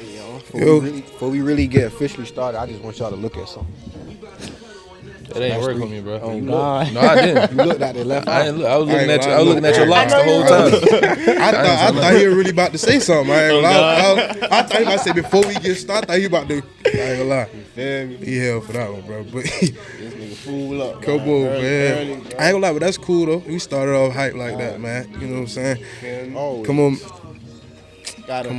Yo, before we really get officially started, I just want y'all to look at something. It ain't work on me, bro. Oh, God. No, I didn't. You looked at the left I eye. didn't look. I was looking at your locks the whole I time. thought he was really about to say something. I ain't gonna lie. I thought he about to say before we get started. I thought he about to. I ain't gonna lie. He held for that one, bro. But This nigga fool up. come on, man. Early, I ain't gonna lie, but that's cool though. We started off hype like that, man. You know what I'm saying? Always. Come on. Gotta.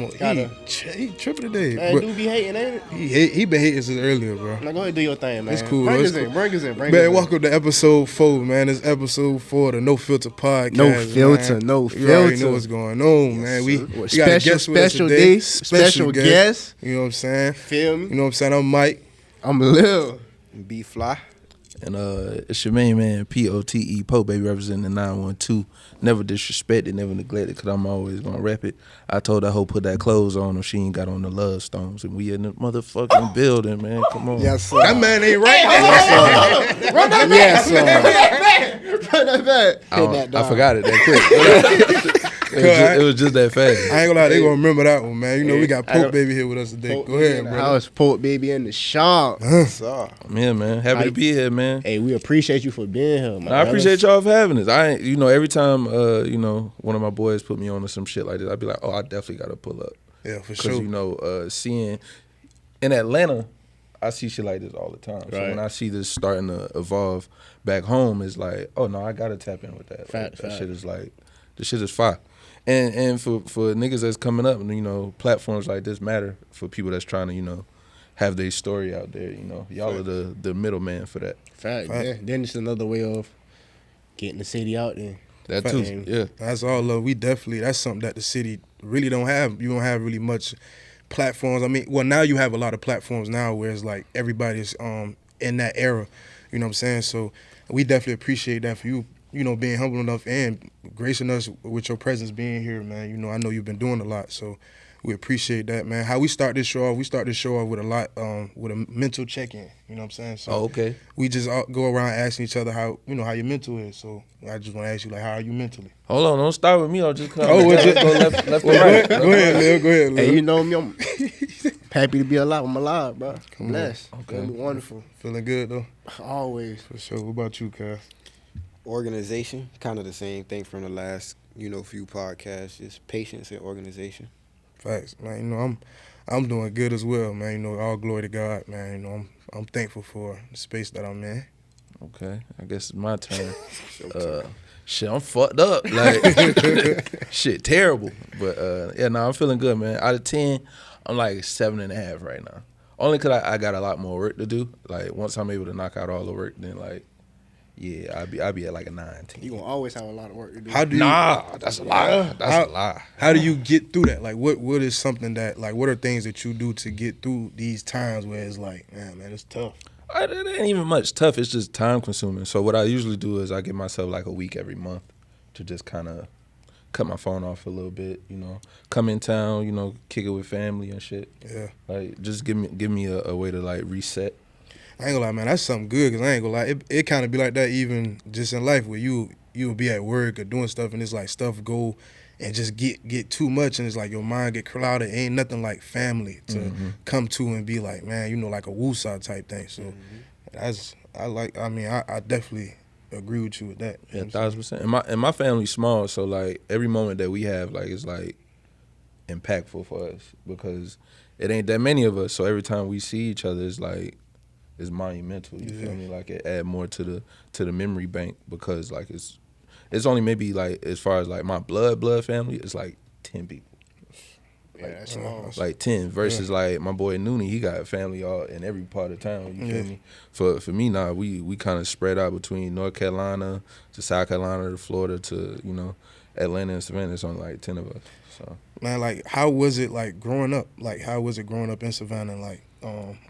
He tripping today. Man, But do be hating, ain't it? he been hating since earlier, bro. Now go ahead and do your thing, man. It's cool. Bring It's us in. cool. Bring us in. Man, welcome to episode 4, man. It's episode 4 of the No Filter podcast. No filter, man. no You already filter. know what's going on, man. We got a guest with us special today. day, special guest. You know what I'm saying? Feel me? You know what I'm saying? I'm Mike. I'm Lil. Be fly. And it's your main man, Pote, Pote, baby, representing the 912. Never disrespected, never neglected, because I'm always going to rap it. I told that hoe put that clothes on if she ain't got on the love stones. And we in the motherfucking building, man. Come on. Yes, sir. That man ain't right. Run that back. Yes, sir. Run that back. I forgot it that quick. It was just that fast. I ain't gonna lie, they gonna remember that one, man. You know, we got Pope Baby here with us today. Go ahead, bro. How's Pote Baby in the shop? I'm here, man. Happy to be here, man. Hey, we appreciate you for being here, man. I appreciate y'all for having us. I ain't, every time, one of my boys put me on to some shit like this, I'd be like, oh, I definitely got to pull up. Yeah, for sure. Because, seeing in Atlanta, I see shit like this all the time. So when I see this starting to evolve back home, it's like, oh, no, I got to tap in with that. That shit is like, this shit is fire. And for niggas that's coming up, platforms like this matter for people that's trying to, have their story out there, Y'all are the middleman for that. Fact. Yeah. Then it's another way of getting the city out there. That too, yeah. That's all love. That's something that the city really don't have. You don't have really much platforms. I mean, well, now you have a lot of platforms now where it's like everybody's in that era. You know what I'm saying? So we definitely appreciate that for you. Being humble enough and gracing us with your presence being here, man. I know you've been doing a lot, so we appreciate that, man. How we start this show off, with a lot, with a mental check-in. You know what I'm saying? So okay. We just go around asking each other how your mental is. So I just want to ask you, like, how are you mentally? Hold on, don't start with me. I'll just come. Just go left to right. Go ahead, Lil. Hey, you know me, I'm happy to be alive. I'm alive, bro. I'm blessed. Okay. Wonderful. Feeling good, though? Always. For sure. What about you, Cass? Organization, kind of the same thing from the last, few podcasts. Just patience and organization. Facts, man. I'm doing good as well, man. All glory to God, man. I'm thankful for the space that I'm in. Okay, I guess it's my turn. Shit, I'm fucked up. Like, shit, terrible. But I'm feeling good, man. Out of 10, I'm like 7.5 right now. Only because I got a lot more work to do. Like, once I'm able to knock out all the work, then like. Yeah, I'll be at like a 9, 10. You gonna always have a lot of work to do. That's a lie. That's a lie. How do you get through that? Like, what is something that, like, what are things that you do to get through these times where it's like, man, it's tough? It ain't even much tough. It's just time consuming. So what I usually do is I give myself like a week every month to just kind of cut my phone off a little bit. Come in town. Kick it with family and shit. Yeah. Like, just give me a way to like reset. I ain't gonna lie, man, that's something good, because I ain't gonna lie, it kind of be like that even just in life, where you'll be at work or doing stuff and it's like stuff go and just get too much, and it's like your mind get clouded. Ain't nothing like family to come to and be like, man, like a woosah type thing. So I definitely agree with you with that. Yeah, 1,000%. And my family's small, so like every moment that we have like is like impactful for us, because it ain't that many of us. So every time we see each other, it's like, it's monumental. You feel me? Like, it add more to the memory bank, because like it's only maybe like, as far as like my blood family, it's like 10 people. Yeah, that's small. Like 10 versus like my boy Noonie, he got family all in every part of town. You feel me? For me now, we kind of spread out between North Carolina to South Carolina to Florida to Atlanta and Savannah. It's only like 10 of us. So man, like, how was it like growing up? Like, how was it growing up in Savannah? Like,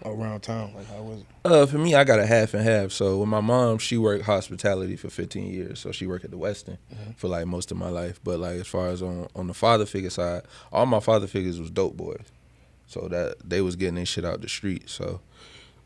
around town, like, how was it? For me, I got a half and half. So with my mom, she worked hospitality for 15 years. So she worked at the Westin for like most of my life. But like, as far as on the father figure side, all my father figures was dope boys. So that they was getting their shit out the street. So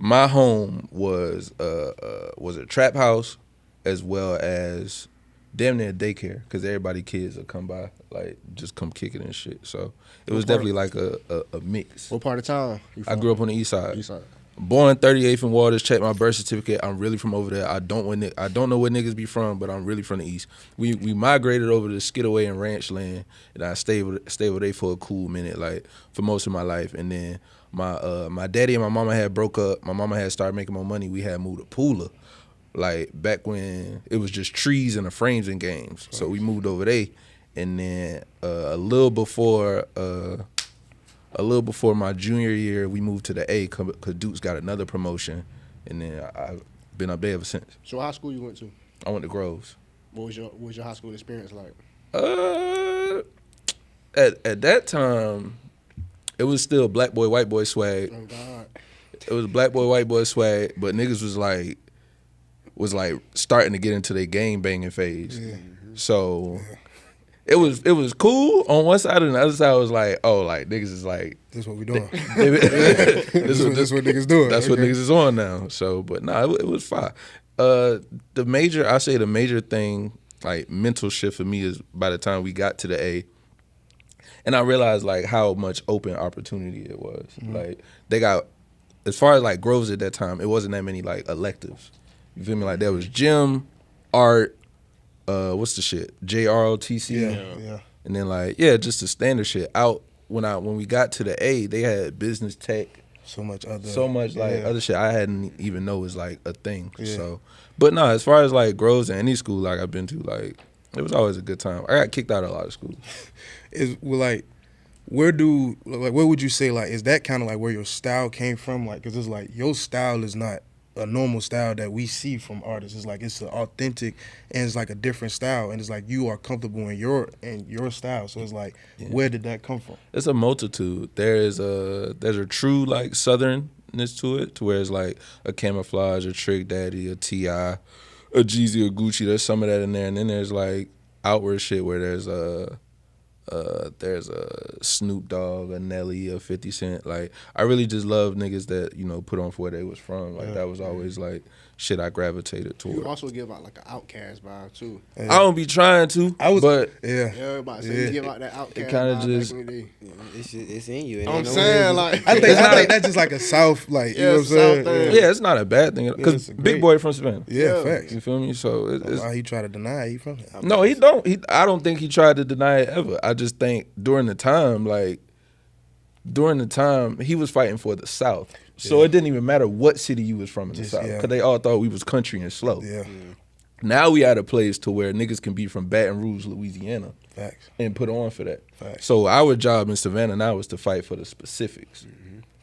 my home was a trap house, as well as damn near daycare because everybody kids will come by, like just come kick it and shit. So it was definitely like a mix. What part of town? I grew up on the east side. East side. Born 38th and Waters. Check my birth certificate. I'm really from over there. I don't know where niggas be from, but I'm really from the east. We migrated over to Skidaway and Ranch Land, and I stayed over there for a cool minute, like for most of my life. And then my daddy and my mama had broke up. My mama had started making more money. We had moved to Poola, like back when it was just trees and the frames and games. So we moved over there, and then a little before my junior year, we moved to the A because Duke's got another promotion, and then I've been up there ever since. So what high school you went to? I went to Groves. What was your high school experience like? At that time, it was still black boy, white boy swag. Oh God. It was black boy, white boy swag, but niggas was like starting to get into their gang banging phase. Yeah. So it was cool on one side, and the other side was like, oh, like niggas is like, this is what we doing. This is what niggas doing. That's what niggas is on now. So, but nah, it was fine. The major thing, like mental shift for me, is by the time we got to the A, and I realized like how much open opportunity it was. Mm-hmm. Like they got, as far as like Groves at that time, it wasn't that many like electives. You feel me? Like there was gym, art, what's the shit? JROTC. Yeah. And then like, just the standard shit. Out when we got to the A, they had business tech. So much other shit I hadn't even know was like a thing. Yeah. So, but no, as far as like Groves and any school like I've been to, like it was always a good time. I got kicked out of a lot of schools. Where would you say like is that kind of like where your style came from? Like, cause it's like your style is not a normal style that we see from artists. It's like it's an authentic and it's like a different style, and it's like you are comfortable in your style. So it's like, where did that come from? It's a multitude. There's a true like southernness to it, to where it's like a Camouflage, a Trick Daddy, a T.I., a Jeezy, a Gucci. There's some of that in there, and then there's like outward shit where there's a Snoop Dogg, a Nelly, a 50 Cent. Like I really just love niggas that, you know, put on for where they was from. Like that was always like shit I gravitated toward. You also give out like an Outkast vibe too. I don't be trying to, but you give out that Outkast it kind of just it's in you. I'm saying like I think that's just like a South, like you know what I'm saying. Yeah, it's not a bad thing because Big Boy from Savannah. Yeah, facts. You feel me? So it's he tried to deny he from it. No, he don't. I don't think he tried to deny it ever. I just think during the time he was fighting for the South. So it didn't even matter what city you was from in the South, because they all thought we was country and slow. Yeah. Now we at a place to where niggas can be from Baton Rouge, Louisiana, facts, and put on for that. Facts. So our job in Savannah now is to fight for the specifics,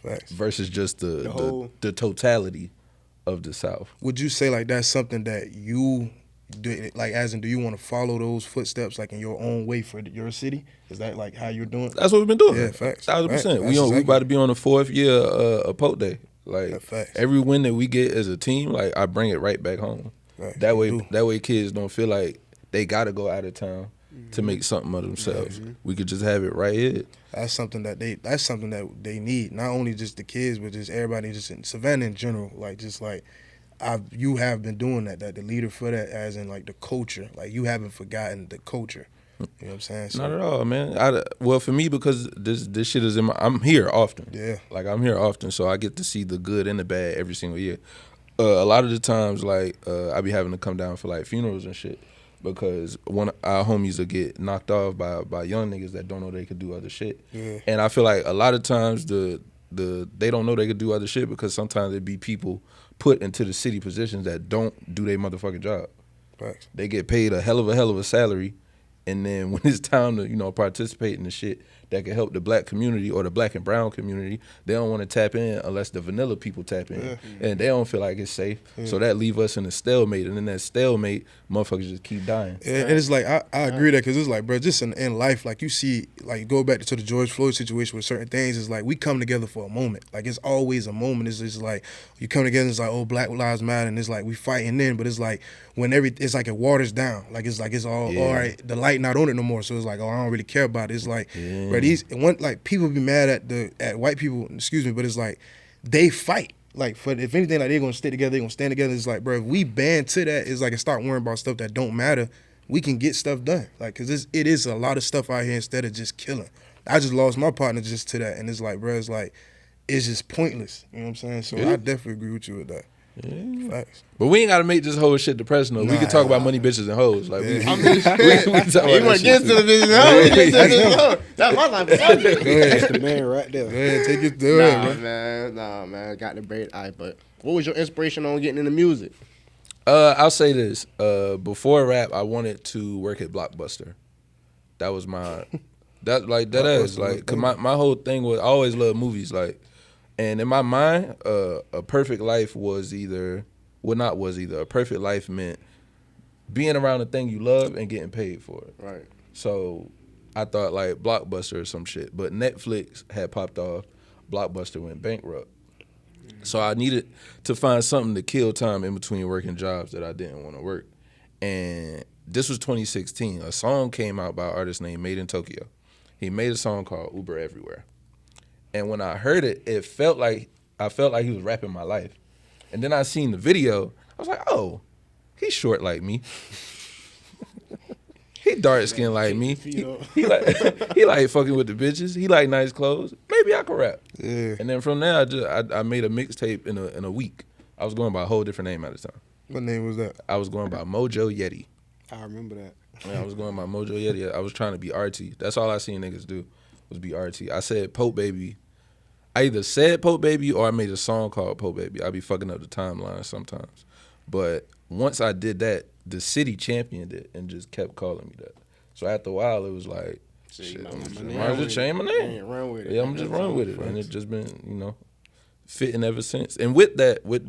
facts, versus just the totality of the South. Would you say like that's something that you do, like as in do you want to follow those footsteps like in your own way for your city? Is that like how you're doing? That's what we've been doing. Yeah, facts. 1,000%. We about to be on the 4th year of Pote Day. Like every win that we get as a team, like I bring it right back home. Right. That way kids don't feel like they gotta go out of town to make something of themselves. Mm-hmm. We could just have it right here. That's something that they need. Not only just the kids, but just everybody, just in Savannah in general. Like just like you have been doing that the leader for that, as in like the culture. Like you haven't forgotten the culture. You know what I'm saying? So, not at all, man. Well, for me, because this shit is I'm here often. Yeah. Like I'm here often, so I get to see the good and the bad every single year. A lot of the times, like I be having to come down for like funerals and shit, because one of our homies will get knocked off by young niggas that don't know they could do other shit. Yeah. And I feel like a lot of times they don't know they could do other shit because sometimes it be people put into the city positions that don't do their motherfucking job. Facts. They get paid a hell of a salary, and then when it's time to, you know, participate in the shit that can help the black community or the black and brown community, they don't want to tap in unless the vanilla people tap in. Yeah. And they don't feel like it's safe. Yeah. So that leave us in a stalemate, and in that stalemate, motherfuckers just keep dying. And it's like, I agree that, because it's like, bro, just in life, like you see, like go back to the George Floyd situation with certain things, it's like we come together for a moment. Like it's always a moment. It's just like, you come together and it's like, oh, Black Lives Matter, and it's like we fighting then, but it's like when it's like it waters down. Like it's all right, the light not on it no more. So it's like, oh, I don't really care about it. It's like, bro, like people be mad at white people, excuse me, but it's like they fight. Like if anything, like they're gonna stick together, they're gonna stand together. It's like, bro, if we band to that, it's like and start worrying about stuff that don't matter, we can get stuff done. Like, cause it is a lot of stuff out here instead of just killing. I just lost my partner just to that, and it's like, bro, it's like, it's just pointless. You know what I'm saying? So I definitely agree with you with that. Yeah. Facts. But we ain't gotta make this whole shit depressing though. We can talk about money, bitches, and hoes. Like we talk about You want to get into the business and hoes? That's my life subject. Go ahead. That's the man right there. Go ahead, take it through it, bro. Nah, man. Got the braid eye. But what was your inspiration on getting into music? I'll say this. Before rap, I wanted to work at Blockbuster. That was my cause my whole thing was I always loved movies, like, and in my mind, a perfect life a perfect life meant being around the thing you love and getting paid for it. Right. So I thought like Blockbuster or some shit, but Netflix had popped off. Blockbuster went bankrupt. So I needed to find something to kill time in between working jobs that I didn't want to work. And this was 2016. A song came out by an artist named Made in Tokyo. He made a song called Uber Everywhere. And when I heard it, I felt like he was rapping my life. And then I seen the video. I was like, oh, he's short like me. He dark skinned like me. He like fucking with the bitches. He like nice clothes. Maybe I could rap. Yeah. And then from there, I made a mixtape in a week. I was going by a whole different name at the time. What name was that? I was going by Mojo Yeti. I remember that. Yeah, I was going by Mojo Yeti. I was trying to be artsy. That's all I seen niggas do was be artsy. I said Pote Baby. I either said Pote Baby or I made a song called Pote Baby. I be fucking up the timeline sometimes. But once I did that, the city championed it and just kept calling me that. So after a while, it was like, shit, I'm just change my name. Run with it. Yeah, I'm just run with it. And it's just been, fitting ever since. And with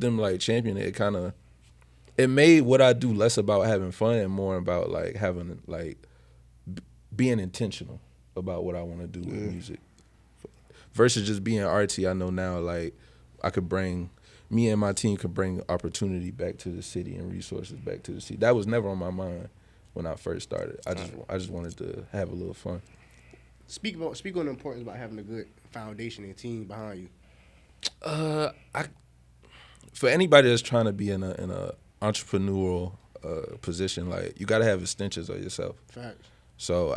them like championing it, it made what I do less about having fun and more about like having like being intentional about what I want to do with music. Versus just being artsy, I know now like me and my team could bring opportunity back to the city and resources back to the city. That was never on my mind when I first started. I just wanted to have a little fun. Speak on the importance about having a good foundation and team behind you. For anybody that's trying to be in a entrepreneurial position, like you got to have extensions of yourself. Facts. So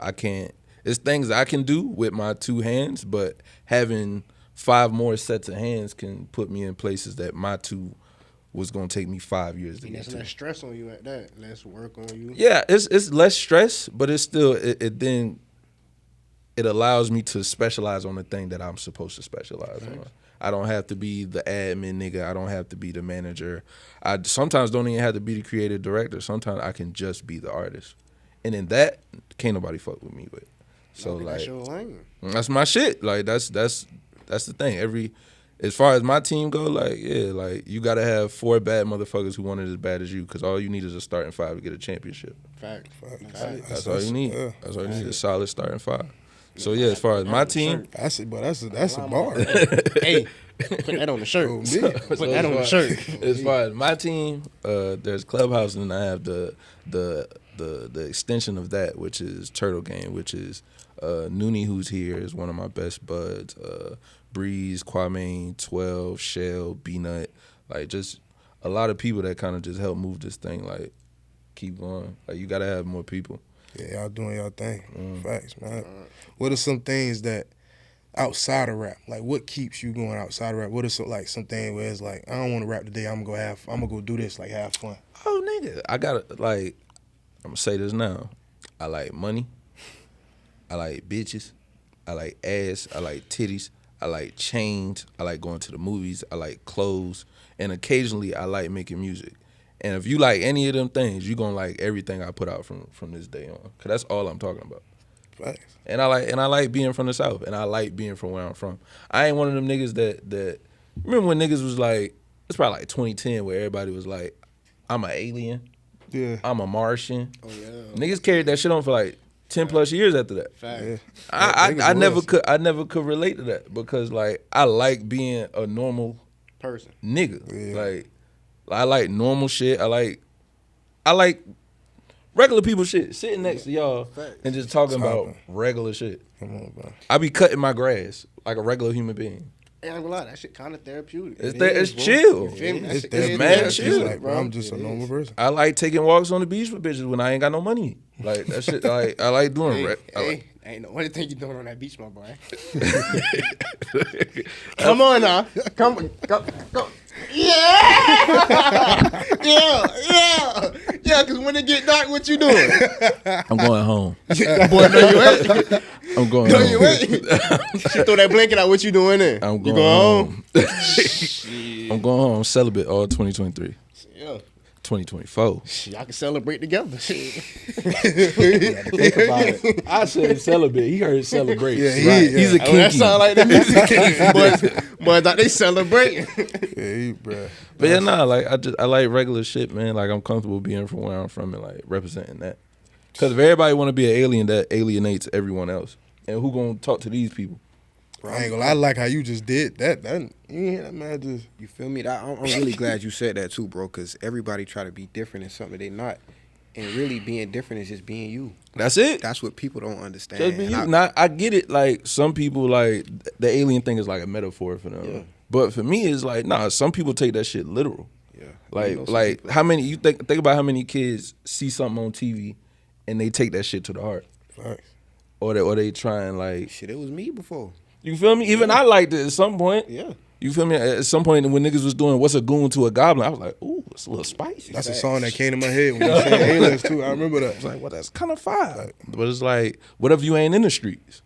it's things I can do with my two hands, but having 5 more sets of hands can put me in places that my two was gonna take me 5 years to and get to. There's less stress on you at that. Less work on you. Yeah, it's less stress, but it's still it allows me to specialize on the thing that I'm supposed to specialize on. I don't have to be the admin nigga. I don't have to be the manager. I sometimes don't even have to be the creative director. Sometimes I can just be the artist. And in that, can't nobody fuck with me with. So like that's your lane. That's my shit. Like that's the thing. As far as my team go, like you gotta have 4 bad motherfuckers who want it as bad as you, because all you need is a starting 5 to get a championship. Fact. That's all you need. That's all you need, a solid starting 5. So yeah, as far as my team, that's a bar. Hey, put that on the shirt. Put that on the shirt. As far as my team, there's Clubhouse, and I have the extension of that, which is Turtle Game, which is Noonie, who's here, is one of my best buds. Breeze, Kwame, 12, Shell, B-Nut, like just a lot of people that kind of just help move this thing, like keep going. Like you gotta have more people. Yeah, y'all doing y'all thing. Facts, man. What are some things that outside of rap, like what keeps you going outside of rap? What are some things where it's like, I don't want to rap today, I'm gonna go do this, like have fun. Oh nigga, I gotta I'm gonna say this now. I like money. I like bitches. I like ass. I like titties. I like chains. I like going to the movies. I like clothes. And occasionally I like making music. And if you like any of them things, you're gonna like everything I put out from this day on. Cause that's all I'm talking about. Facts. And I like being from the South, and I like being from where I'm from. I ain't one of them niggas that remember when niggas was like, it's probably like 2010 where everybody was like, I'm an alien. Yeah. I'm a Martian. Oh yeah. Niggas carried that shit on for like 10 plus years after that. Fact. Yeah. I never could relate to that, because like I like being a normal Person. nigga. Yeah. Like I like normal shit. I like regular people shit. Sitting next to y'all and just talking about regular shit. Come on, bro. I be cutting my grass like a regular human being. ain't gonna lie, that shit kind of therapeutic. It's chill. You feel me? That It's shit therapeutic. mad It's chill, like, bro, I'm just a normal person. I like taking walks on the beach with bitches when I ain't got no money. Like that shit. I like doing it. Ain't no only thing you doing on that beach, my boy. Come on now, come. Yeah. Cause when it get dark, what you doing? I'm going home. Boy, no, you ain't. I'm going No, home. you ain't. She throw that blanket out. What you doing there? I'm You going home? I'm going home. I'm celibate all 2023. Yeah. 2024. Y'all can celebrate together. Think about it. I said celibate. He heard celebrate. Yeah, He's a kinky. That sound like the music. Boys thought they celebrating. Yeah, bro. But yeah, nah, like I like regular shit, man. Like I'm comfortable being from where I'm from and like representing that. Because if everybody want to be an alien, that alienates everyone else. And who gonna talk to these people? I ain't gonna lie, I like how you just did that. You hear that, man? Just You feel me? I'm really glad you said that too, bro, because everybody try to be different in something they not. And really being different is just being you. That's it. That's what people don't understand. Just be And you. I get it. Like some people, like the alien thing is like a metaphor for them. Yeah. But for me, it's like some people take that shit literal. Yeah. Like You know some like people- how many you think about how many kids see something on TV and they take that shit to the heart, facts. or they try and like Shit, it was me before. you feel me. Even I liked it at some point. Yeah. You feel me? At some point when niggas was doing what's a goon to a goblin, I was like, ooh, it's a little spicy. That's a song that came to my head when you said aliens too. I remember I was that. like, well, that's kind of fire. But it's like, what if you ain't in the streets?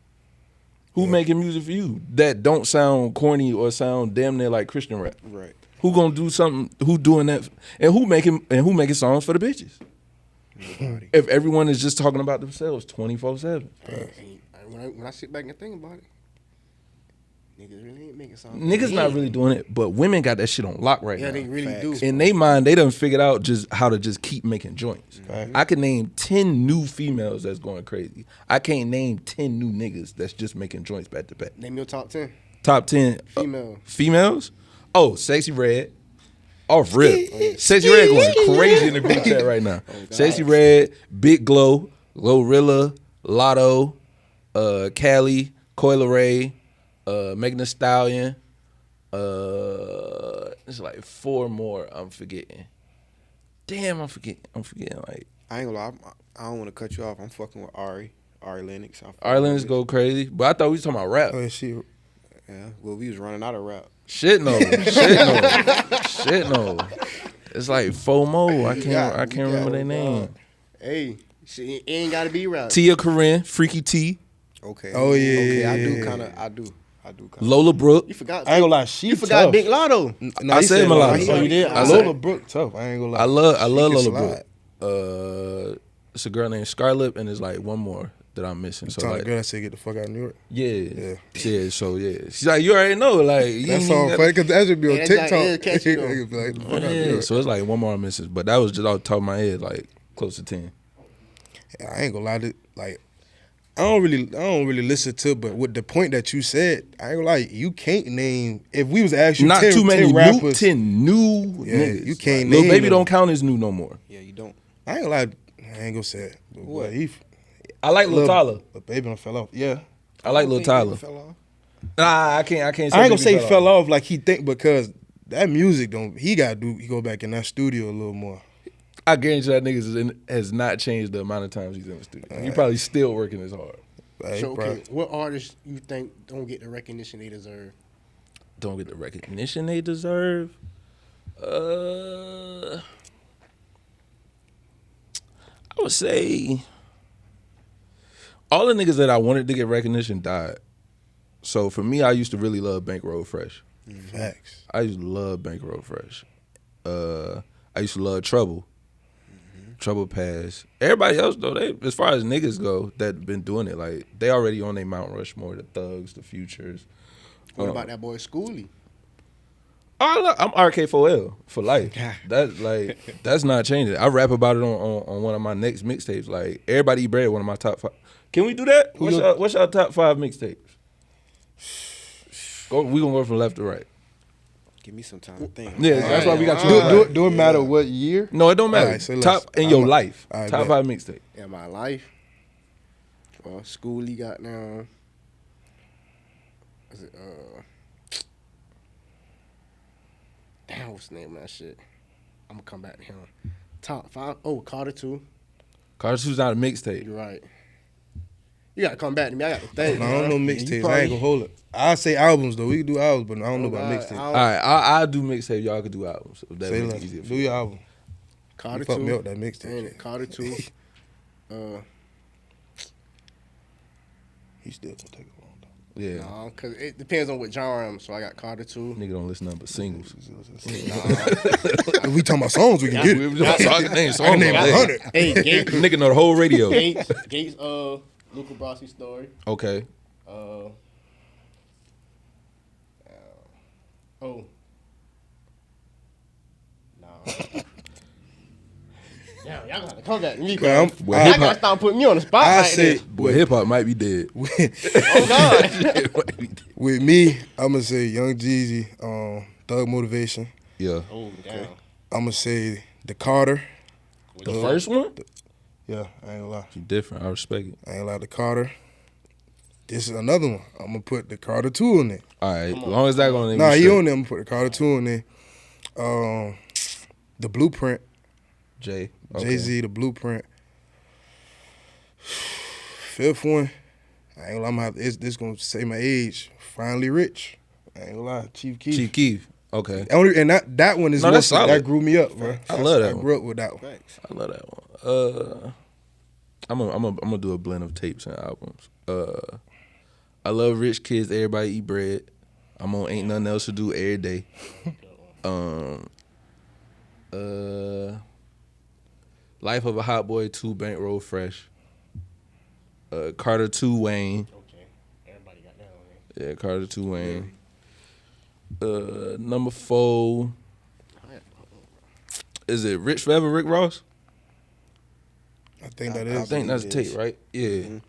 Who making music for you that don't sound corny or sound damn near like Christian rap? Right. Who gonna do something? Who doing that? And who making songs for the bitches? Nobody. If everyone is just talking about themselves 24/7, When I sit back and think about it, niggas really ain't making songs. niggas not really doing it, but women got that shit on lock right Yeah, now. they really do. In their mind, they done figured out just how to just keep making joints. Right. I can name 10 new females that's going crazy. I can't name 10 new niggas that's just making joints back to back. Name your top 10 Top 10 female. females. Oh, Sexy Red. Off rip. Sexy Red going crazy in the group chat right now. Sexy Red, Big Glow, Glorilla, Lotto, Cali, Coil Ray, Megan Thee Stallion. It's like 4 more I'm forgetting. Damn, I'm forgetting. Like I ain't gonna lie. I don't want to cut you off. I'm fucking with Ari Lennox. Ireland's go crazy, but I thought we was talking about rap. Oh, shit. Yeah. Well, we was running out of rap. Shit no. Shit no. It's like FOMO. I can't remember their name. Hey, she ain't gotta be right. Tia Corinne, Freaky T, Okay. Oh, yeah, Okay. yeah, I do yeah. kind of. I do. Lola Brooke. You forgot. I ain't gonna lie, she You forgot tough. Big Lotto. No, I he said mulatto. Oh, you did? I said- Lola Brooke tough. I ain't gonna lie. I love She Lola can Brooke. slide. It's a girl named Scarlett, and there's like one more that I'm missing. So Tell the like, girl that said get the fuck out of New York. yeah. So yeah, she's like, you already know, like you That ain't song gotta- funny because that should be on Yeah, that TikTok. is catchy, though. Niggas be like, the fuck out of New Yeah, York. so it's like one more I'm missing, but that was just off the top of my head, like close to 10. I ain't gonna lie to like I don't really listen to, but with the point that you said, I ain't gonna lie, you can't name if we was to ask you Not 10, too many 10 new, rappers. 10 new Yeah, niggas. you can't Lil name Baby them. don't count as new no more. Yeah, you don't. I ain't gonna lie, I ain't gonna say it. But What? boy, I like Lil Tyler. The baby done fell off. Yeah. I like Lil Think Tyler. Baby fell off? Nah, I can't say I ain't gonna Baby say fell off like he think because that music he go back in that studio a little more. I guarantee that niggas has not changed the amount of times he's in the studio. He probably still working as hard. Like, So, bro. okay, what artists you think don't get the recognition they deserve? Don't get the recognition they deserve. I would say all the niggas that I wanted to get recognition died. So for me, I used to really love Bankroll Fresh. Facts. I used to love Bankroll Fresh. I used to love Trouble. Trouble Pass. Everybody else though, they as far as niggas go that been doing it, like they already on their Mount Rushmore, the Thugs, the Futures. What about that boy Schoolie? I'm RK4L for life. That's not changing. I rap about it on one of my next mixtapes. Like Everybody Eat Bread, one of my top 5. Can we do that? What's your top 5 mixtapes? We gonna go from left to right. Give me some time to think. Yeah, that's why we got you. Do it matter what year? No, it don't matter. Alright, say top less. in your I'm- life. I Top bet. 5 mixtape. In my life, well, Schoolie got now. Is it damn, what's the name of that shit? I'm gonna come back to him. Top 5. Oh, Carter 2. Carter 2's not a mixtape. You're right. You gotta come back to me. I got to think. No, I don't know mixtapes. I ain't gonna hold it. I say albums though. We can do albums, but I don't know about mixtapes. All right, I'll do mixtape. Y'all can do albums. So that Say makes less. it easier. Do your album. Carter You 2. fucked me up that mixtape. Ain't it? Carter 2. He still gonna take a long time. Yeah. No, cause it depends on what genre I'm. So I got Carter 2. Nigga don't listen to nothing but singles. If we talking about songs, we can get it. I can name I songs. can name on 100. Hey, Gates. Nigga know the whole radio. Gates. Luca Brasi story. Okay. Oh. Nah. Damn, y'all gotta come back to me. Well, I gotta stop putting me on the spot. I like say this. Boy, hip hop might be dead. Oh God. with me, I'm gonna say Young Jeezy, Thug Motivation. Yeah. Oh damn. I'm gonna say the Carter. The first one? Yeah, I ain't gonna lie. You different. I respect it. I ain't gonna lie. The Carter. This is another one. I'm gonna put the Carter 2 on there. All right. As long as that going Nah, he on there. I'm gonna put the Carter 2 on there. The Blueprint. Jay. Okay. Jay-Z, The Blueprint. Fifth one. I ain't gonna lie. This gonna say my age. Finally Rich. I ain't gonna lie. Chief Keef. Chief Keef. Okay. And that one is No, that's solid. that grew me up, bro. I love that I one. grew up with that one. I love that one. I'm gonna do a blend of tapes and albums. I love Rich Kids, Everybody Eat Bread. I'm on Ain't Nothing Else to Do every day. Life of a Hot Boy 2, Bankroll Fresh. Carter 2, Wayne. Okay. Everybody got that on there. Yeah, Carter 2, Wayne. Number 4. Is it Rich Forever, Rick Ross? I think that I is. I think that's it tape, is. right? Yeah. Mhm.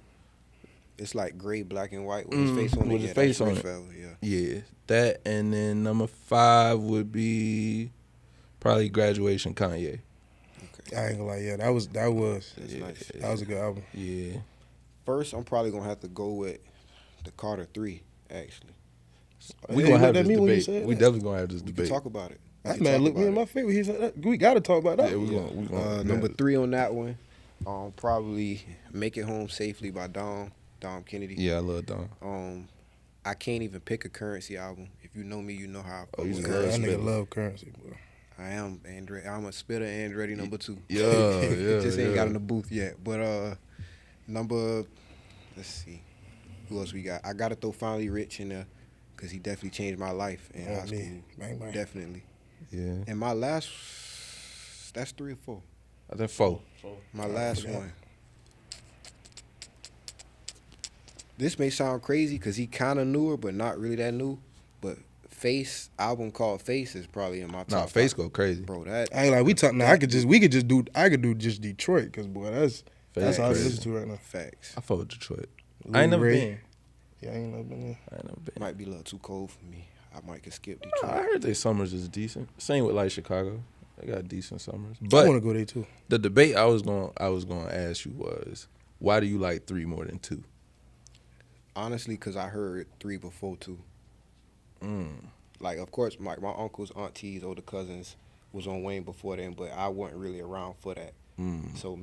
It's like gray, black, and white with his face on it. with his Yeah, face that's on Rich it. Fella, yeah. Yeah, that, and then number 5 would be probably Graduation, Kanye. I ain't gonna lie. Yeah, that was That's Yeah. nice. that was a good album. Yeah. First, I'm probably gonna have to go with the Carter 3. Actually, We Hey, gonna you have looked at this me when you debate. said We that. definitely gonna have this we debate. can talk about it. That man looked me in my face when he said that. We gotta talk about that. Yeah, we gonna Number 3 on that one, probably Make It Home Safely by Dom Kennedy. Yeah, I love Don. I can't even pick a Currency album. If you know me, you know how I Oh, you fuck with just That love Currency. nigga love Currency, bro. I am Andretti. I'm a spitter Andretti number 2. Yeah, Just ain't yeah. got in the booth yet. But let's see, who else we got? I gotta throw Finally Rich in there because he definitely changed my life in high school. Bang, bang. Definitely. Yeah. And my last, that's 3 or 4. I think 4. My last one. This may sound crazy because he kind of newer, but not really that new. But Face, album called Face is probably in my top. Nah, Face 5. go crazy. Bro, that I ain't like we talking. Now I could do just Detroit because boy, that's Face all I crazy. listen to right now. facts. I fuck with Detroit. Louis I ain't never Ray. been. Yeah, I ain't never been there. I ain't never been. Might be a little too cold for me. I might could skip I Detroit. heard their summers is decent. Same with like Chicago. They got decent summers. I But want to go there too. the debate I was going to ask you was, why do you like 3 more than 2? Honestly, because I heard 3 before 2. Like, of course, my uncles, aunties, older cousins was on Wayne before then, but I wasn't really around for that. So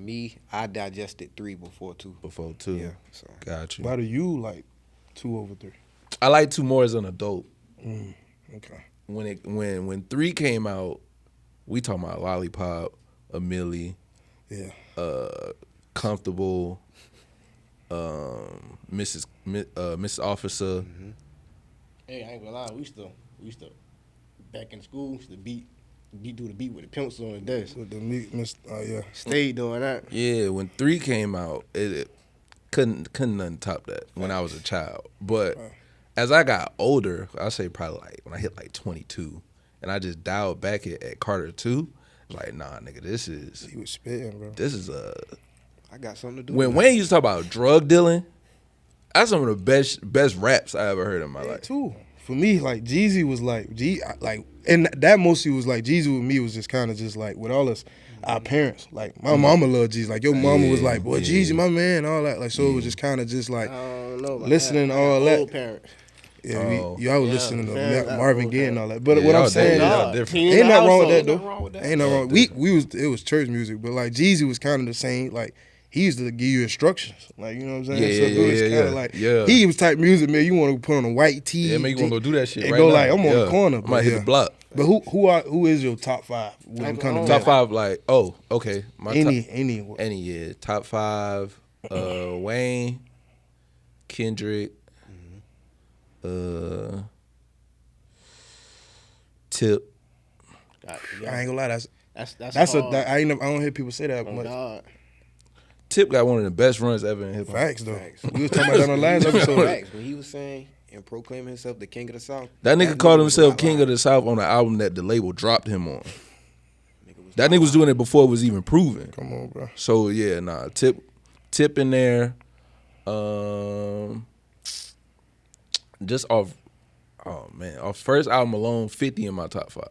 I digested 3 before 2. Before 2. Yeah, so Got you. Why do you like 2 over 3? I like 2 more as an adult. Okay. When 3 came out, we talking about Lollipop, a Millie, Yeah. Comfortable, Mrs. Officer. Hey, I ain't gonna lie. We used to back in school. We used to do the beat with the pencil on the desk. With the meat, yeah. Stayed doing that. Yeah, when 3 came out, it couldn't nothing top that when I was a child. But as I got older, I say probably like when I hit like 22, and I just dialed back at Carter 2, like, nah, nigga, this is He was spitting, bro. I got something to do when with Wayne used to talk about drug dealing. That's some of the best raps I ever heard in my Yeah, life. too. For me, like Jeezy was like and that mostly was like Jeezy with me was just kind of just like with all us our parents. Like my mama loved Jeezy. Like your mama was like, boy, Jeezy, my man, all that. Like so it was just kind of just like I don't know about listening that. to all I got that. old parents. Yeah, y'all was listening to man, Marvin Gaye and all that. But Yeah, what I'm y'all saying different. is, ain't nothing wrong with that Ain't though. nothing wrong with that. Ain't nothing wrong. It was church music, but like Jeezy was kind of the same. Like he used to give you instructions, like you know what I'm saying. So it was kind of like he was type music, man. You want to put on a white tee, Yeah, make you want to go do that shit. and right go now. like I'm on the corner. I might hit the block. But who is your top 5? When it come to Top 5, like okay, my any year. Top 5, Wayne, Kendrick, Tip. I ain't gonna lie, That's hard. I don't hear people say that much. God. Tip got one of the best runs ever in hip hop. Facts though. We was talking about that on the last episode. Facts. When he was saying and proclaiming himself the king of the South. That nigga called himself King of the South on the album that the label dropped him on. That nigga was doing it before it was even proven. Come on, bro. So yeah, Tip in there. Just off first album alone, 50 in my top 5.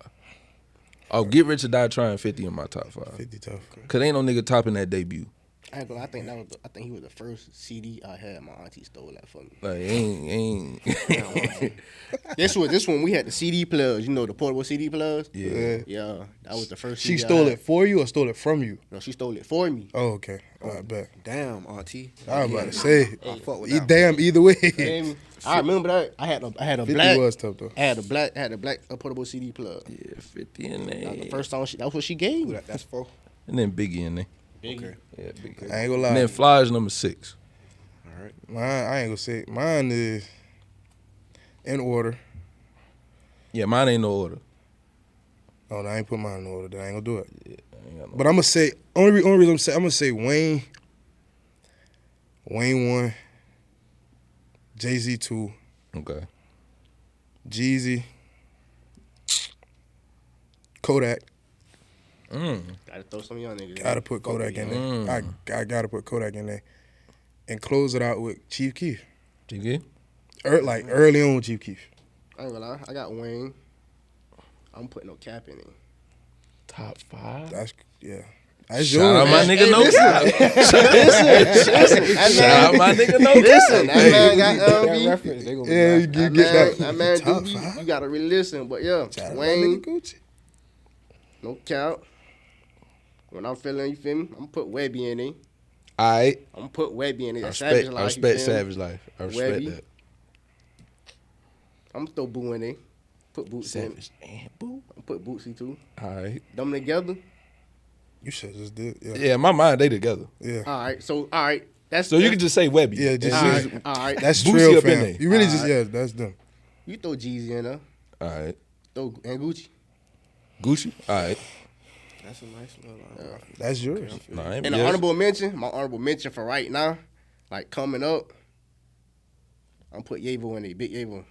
Off Get Rich or Die Trying, 50 in my top 5. 50 tough. Cause ain't no nigga topping that debut. I think he was the first CD I had. My auntie stole that for me. Like ain't. This one we had the CD players. You know the portable CD players. Yeah. That was the first. She CD stole it for you or stole it from you? No, she stole it for me. Oh, okay. All right, bet. Damn, auntie. I was about to say. I fuck with that. Damn, either way. I remember that. I had a 50 black. was tough though. I had a black portable CD plug. Yeah, 50 in there. That was the first song. That's what she gave me. That's 4. And then Biggie in there. Okay. Yeah, Biggie. I ain't gonna lie. And then Flyers number 6. All right. Mine, I ain't gonna say. Mine is in order. Yeah, mine ain't no order. Oh, no, I ain't put mine in order. Then I ain't gonna do it. Yeah, I ain't got no But I'm gonna say only reason I'm gonna say Wayne 1, Jay-Z 2, Okay. Jeezy, Kodak. Gotta throw some young niggas. Gotta put Kodak in there. I gotta put Kodak in there, and close it out with Chief Keef. GG? Like early on with Chief Keef. I ain't gonna lie. I got Wayne. I'm putting no cap in it. Top 5? That's That's Shout yours. out my nigga No Cap. Listen. Shout out my nigga No Cap. Listen, that man got That reference, they gonna be Yeah, like, you That get man, that. that man Top do, 5. you gotta really listen. But yeah, Shout out my Wayne, nigga Gucci. no cap. When I'm feeling, you feel me? I'm gonna put Webby in it. Alright. I'm gonna put Webby in it. I Savage respect Life, you Savage feel me? Life. I respect Webby. that. I'm gonna throw Boo in it. Put Bootsy in it. Savage and Boo. I'm put Bootsy too. Alright. Them together. You should just did. Yeah. Yeah, in my mind, they together. Yeah. All right. That's So you can just say Webby. Yeah, just all right. that's Boosie Trill up in fam. there. You really just that's them. You throw Jeezy in there. Alright. Throw and Gucci. Gucci? Alright. that's a nice little. That's yours. Nah, I ain't And yes. the honorable mention, my honorable mention for right now, like coming up, I'm put Yavo in it, Big Yavo.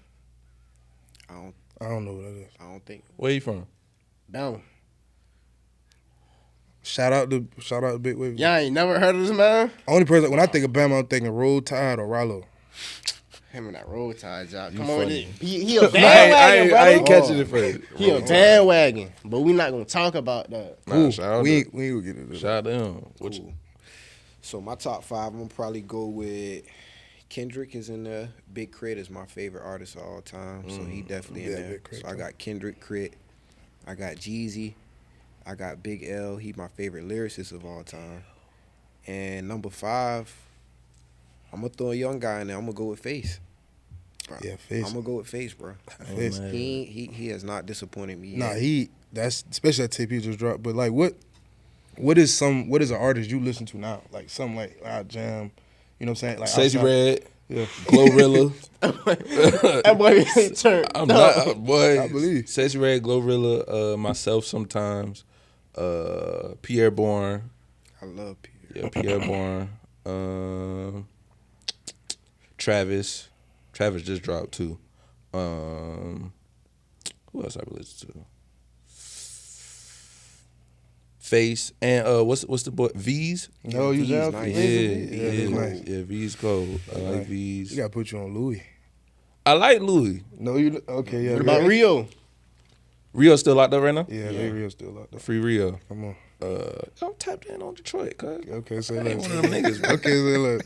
I don't know what that is. I don't think. Where you from? Down. Shout out to Big Wave. Y'all ain't never heard of this man? Only person when I think of Bama, I'm thinking Roll Tide or Rollo. Him and that roll tide job. You Come on, funny. he a bandwagon, I ain't brother. catching it first. He a bandwagon, but we not gonna talk about that. Nah, shout out we to- ain't gonna get into that. Shout out to him. What you- Cool. So my top 5, I'm gonna probably go with Kendrick is in there. Big Crit is my favorite artist of all time, so he definitely in Yeah, there. Big Crit, So I too. got Kendrick, Crit. I got Jeezy. I got Big L. He my favorite lyricist of all time. And number 5, I'm gonna throw a young guy in there. I'm gonna go with Face. Bro. Yeah, Face. I'm gonna go with Face, bro. Face. man. He has not disappointed me. Nah, yet. that's especially that tape he just dropped. But like, what is an artist you listen to now? Like something like Jam, you know what I'm saying? Like Stacey outside- Red, Yeah. Glorilla. That boy turned. I'm not, boy. I believe. Stacey Red, Glorilla, myself sometimes, Pierre Bourne. I love Pierre. Yeah, Pierre Bourne. Travis. Travis just dropped too. Who else I listen to? Face and what's the boy V's? No, you V's Jam. nice. Yeah, nice. yeah, V's cold. I like Nice. V's. You gotta put you on Louis. I like Louis. No, you okay? Yeah. What about Rio? Rio still locked up right now? Yeah, they real still out there. Free Rio. Come on. I'm tapped in on Detroit, cuz. Okay, say I ain't less. one of them niggas, bro. Okay, say less.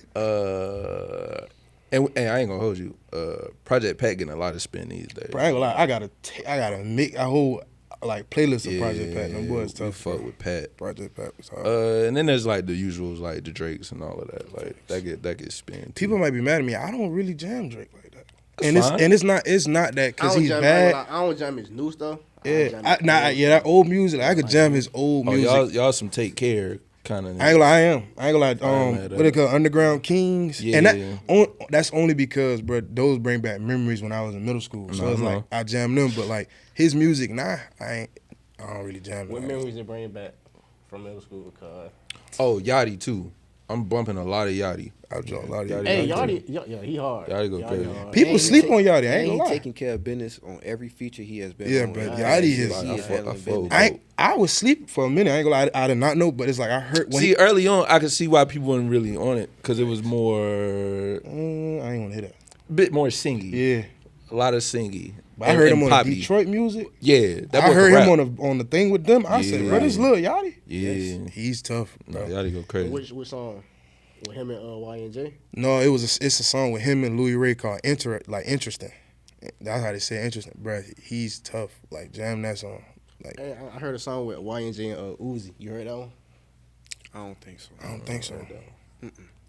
And I ain't gonna hold you. Project Pat getting a lot of spin these days. Bro, I ain't gonna lie. I gotta make a whole like playlist of Project Pat. Them boys we tough. fuck with Pat. Project Pat was hard. And then there's like the usuals, like the Drakes and all of that. Like that gets spin. People might be mad at me. I don't really jam Drake like that. That's fine. It's not that because he's bad. I don't jam his new stuff. Yeah, that old music. Like, I could jam his old music. Y'all some Take Care kind of. I ain't gonna lie. What they call Underground Kings. Yeah, and that's only because, bro, those bring back memories when I was in middle school. So it's like I jam them, but like his music, I don't really jam it. What memories it bring back from middle school? Cause Yachty too. I'm bumping a lot of Yachty. I draw a lot of Yachty. hey, Yachty, he hard. Yachty go crazy. Hard. People sleep on Yachty. I ain't gonna lie. taking care of business on every feature he has been. Yeah, on. but Yachty is. I was sleep for a minute. I ain't gonna lie. I did not know, but it's like I heard. Early on, I could see why people weren't really on it because it was more. I ain't wanna hear that. Bit more singy. Yeah. A lot of singy. But I heard him on poppy. Detroit music. Yeah, I heard him on the thing with them. I said, bro, this little Yachty. Yeah, he's tough. Bro. No, Yachty go crazy. Which song? With him and Y&J? No, it's a song with him and Louis Ray called Interesting. That's how they say interesting, bro. He's tough. Like jam that song. Like Hey, I heard a song with Y&J and Uzi. You heard that one? I don't think so. I don't think so.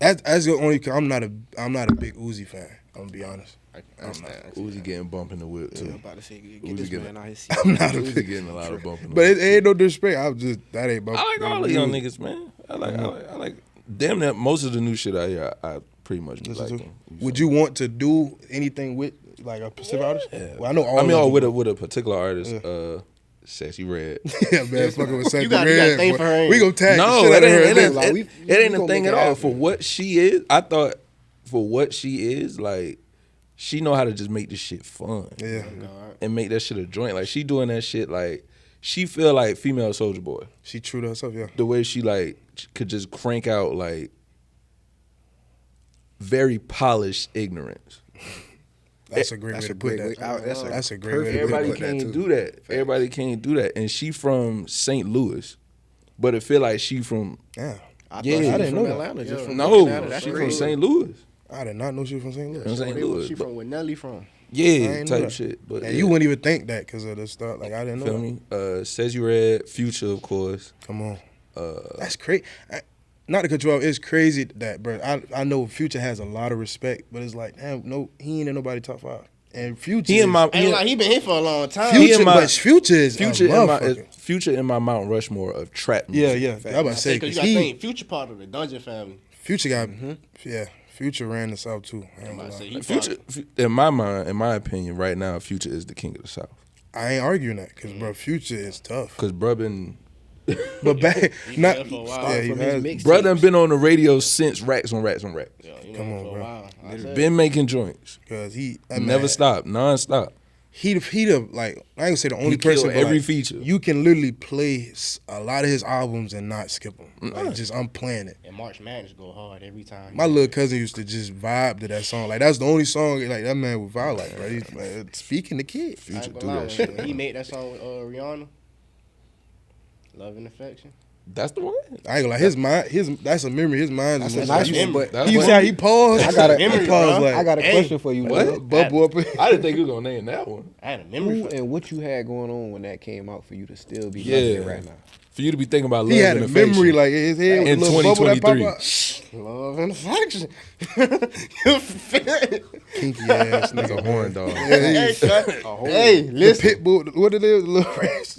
That's the only. Cause I'm not a big Uzi fan. I'm gonna be honest. Uzi getting bumped in the whip too. I'm about to say, get Uzi this getting- man out his seat. I'm not a Uzi big. getting a lot of bumping. But it ain't no disrespect. That ain't. I like all of y'all niggas, man. I like. Damn that most of the new shit I hear, I pretty much be liking. Would you want to do anything with like a Pacific artist? Yeah. Well, I know all. With a particular artist, Sexy Red. Yeah, man, fucking with Sexy You got Red. thing for her. We gonna tag No, the shit out of her. it ain't a gonna thing make at it all. happen. For what she is, I thought for what she is, like she know how to just make this shit fun. Yeah. And make that shit a joint. Like she doing that shit like she feel like female Soulja Boy. She true to herself, yeah. The way she like could just crank out like very polished ignorance. That's a great way to put that. That's a great way to Everybody put that can't too. do that. Everybody can't do that. And she from St. Louis, but it feel like she from Yeah. I Yeah. thought she I was didn't from know that. Atlanta. Just from no, Atlanta. That's she from crazy. St. Louis. I did not know she was from St. Louis. From St. Louis. She from where Nelly from? Yeah, ain't know type that. shit. But And yeah. you wouldn't even think that because of the stuff. Like I didn't know. Feel that. me? Says You Red, Future, of course. Come on. That's crazy. Not to cut you off, it's crazy that, bro. I know Future has a lot of respect, but it's like, damn, no, he ain't in nobody top 5. And Future, He in my Ain't like he been here for a long time. Future, in my- but Future is Future a in my motherfucker. Future in my Mount Rushmore of trap Yeah, music. yeah. I about to say Because because you got to think, Future part of the Dungeon family. Future got, yeah, Future ran the South too. I ain't I'm gonna about to say, lie. he Future, in my mind, in my opinion, right now, Future is the king of the South. I ain't arguing that because bro, Future is tough. Cause bruh been But back, He not been for a while. yeah, he From his has. mixtapes. bruh done been on the radio since Racks on Racks on Racks. Yeah, you Come know, on, for bro. a while. I said, Been making joints, Because he never stopped, non-stop. He the like I ain't gonna say the only He killed person but, every like, feature. You can literally play a lot of his albums and not skip them. Like just I'm playing it. And March Madness go hard every time. My little cousin used to just vibe to that song. Like that's the only song like that man would vibe like. Bro. He's like, speaking to kids. I ain't gonna lie, when he made that song with Rihanna, Love and Affection. That's the one. I ain't gonna lie. His mind, that's a memory. His mind is That's a like, nice one, but That's you one. see how he paused? I got a- he memory, paused bro. like I got a Hey. question for you. What? bubble up. I didn't think you was gonna name that one. I had a memory Who for and what you had going on when that came out for you to still be Yeah. loving it right now? For you to be thinking about love He had and a affection. memory like his head was In a little bubble that pop 2023. out. Love and Affection. You feel- Kinky ass That's a nigga. horn dog hey, hey, The listen. pit bull. What it is? Little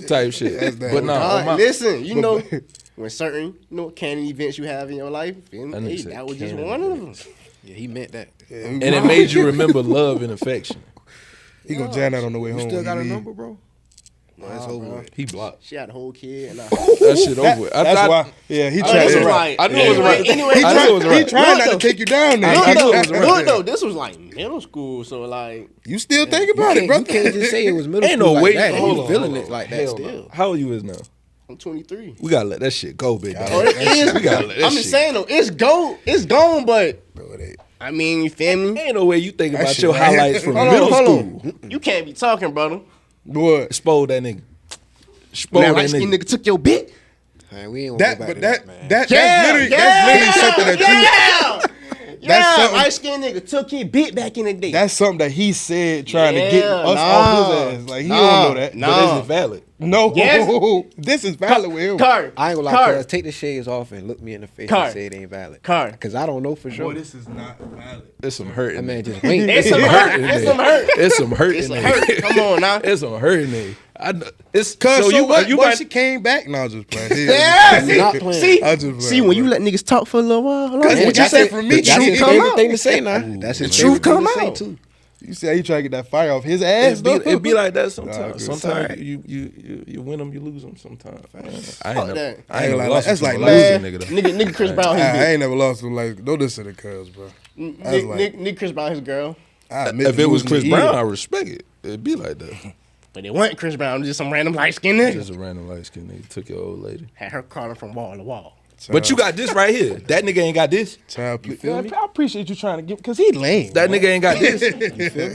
type shit. That's that. But no, Dog, listen, you know, when certain canon events you have in your life, and, That nigga hey, said that was just canon one of them. Yeah, he meant that. and it made you remember love and affection. He gonna jam that on the way You home. still when got he a leave. number, bro? No, that's over with. He blocked. She had a whole kid, and That shit over with. I That's thought, why. Yeah, he Oh, tried. this was Yeah. like, I knew it was right. Anyway, He I knew it was tried. right. He tried Look, not to though. take you down there. look, He though, tried- look, though, this was like middle school, so like, You still think about it, You bro? can't just say it was middle ain't school no like way. that. Hold You on, feeling hold it on. like that Hell still. no. How old you is now? I'm 23. We gotta let that shit go, big dog. Oh, it is. We gotta let that I'm shit just saying though, it's gone, but Bro, it ain't. I mean, you feel me? Ain't no way you think That about shit your right highlights here. from Hold middle on, school. hold on. You can't be talking, brother. What? Expose that nigga. Expose That that light skinned nigga. nigga took your bit. Man, we ain't That, go back but to that, man. that's literally something that Yeah, light skinned nigga took his bit back in the day. That's something that he said trying to get us off his ass. Like he don't know that. But is it valid? No, Yes. this is valid with him. Carter, I ain't gonna lie, cuz take the shades off and look me in the face Car. and say it ain't valid. Car. Cause I don't know for sure. Boy, this is not valid. It's some hurt. That in man there. just wait. It's some hurt. It's some hurt. It's some hurt. It's in some there. hurt. Come on now. It's some hurt in there. It's Cause so you. what? You Once might. she came back, no, I was just playing. Yeah, Not see, playing. see, I just playing, see, when you bro. let niggas talk for a little while, hold on. Cause what you That's said it. from me, That's truth his come favorite out. thing to say now. That's his truth favorite thing come to say out. too. You see how you try to get that fire off his ass, though? It be like that sometimes. Nah, good. Sometimes Sorry. you win them, you lose them. Sometimes. I ain't Fuck never, that. I ain't never Like, lost that's to like a man. losing nigga. Though. Nigga Chris Brown his I bitch. ain't never lost to like don't listen to the cuz, bro. That's like Nigga Chris Brown his girl. I admit If to it was losing Chris to Brown, Ed. I respect it. It'd be like that. But it wasn't Chris Brown, just some random light skinned nigga. Just a random light skin nigga took your old lady. Had her crawling from wall to wall. But you got this right here. That nigga ain't got this. Child, please. feel me? I appreciate you trying to get because he lame. That man. nigga ain't got this.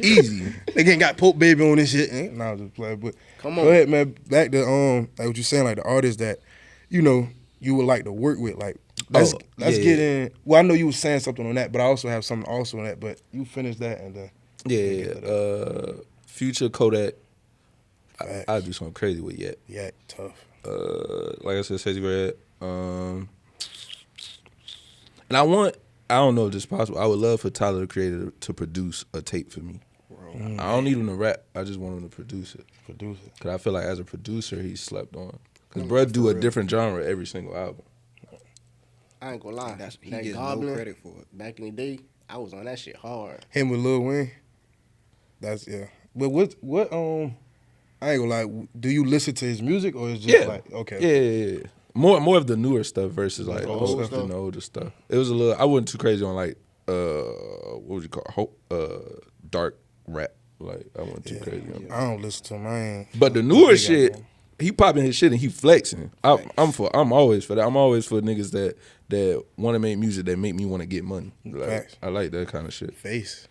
Easy. Nigga ain't got Pote Baby on this shit. Nah, I'm just playing. But Come on. go ahead, man. Back to like what you saying, like the artists that you know you would like to work with. Like let's yeah, get in. Well, I know you was saying something on that, but I also have something also on that. But you finish that and then Yeah. Future Kodak. Facts. I'd do something crazy with yet. yeah, tough. Like I said, Sexy Red. And I don't know if this is possible. I would love for Tyler the Creator to produce a tape for me. I don't need him to rap. I just want him to produce it. Produce it. Cause I feel like as a producer, he's slept on. Cause bro do a different genre every single album. I ain't gonna lie. He That gets Goblin, no credit for it. back in the day, I was on that shit hard. Him with Lil Wayne. That's yeah. But what I ain't gonna lie. Do you listen to his music or is just Yeah. like okay? Yeah. More of the newer stuff versus like The the old old stuff? the older stuff. It was a little. I wasn't too crazy on like what would you call dark rap. Like I wasn't too crazy on that. I don't listen to him. I ain't. But the newer shit, he popping his shit and he flexing. I'm always for that. I'm always for niggas that want to make music that make me want to get money. Like, Facts. I like that kind of shit. Face.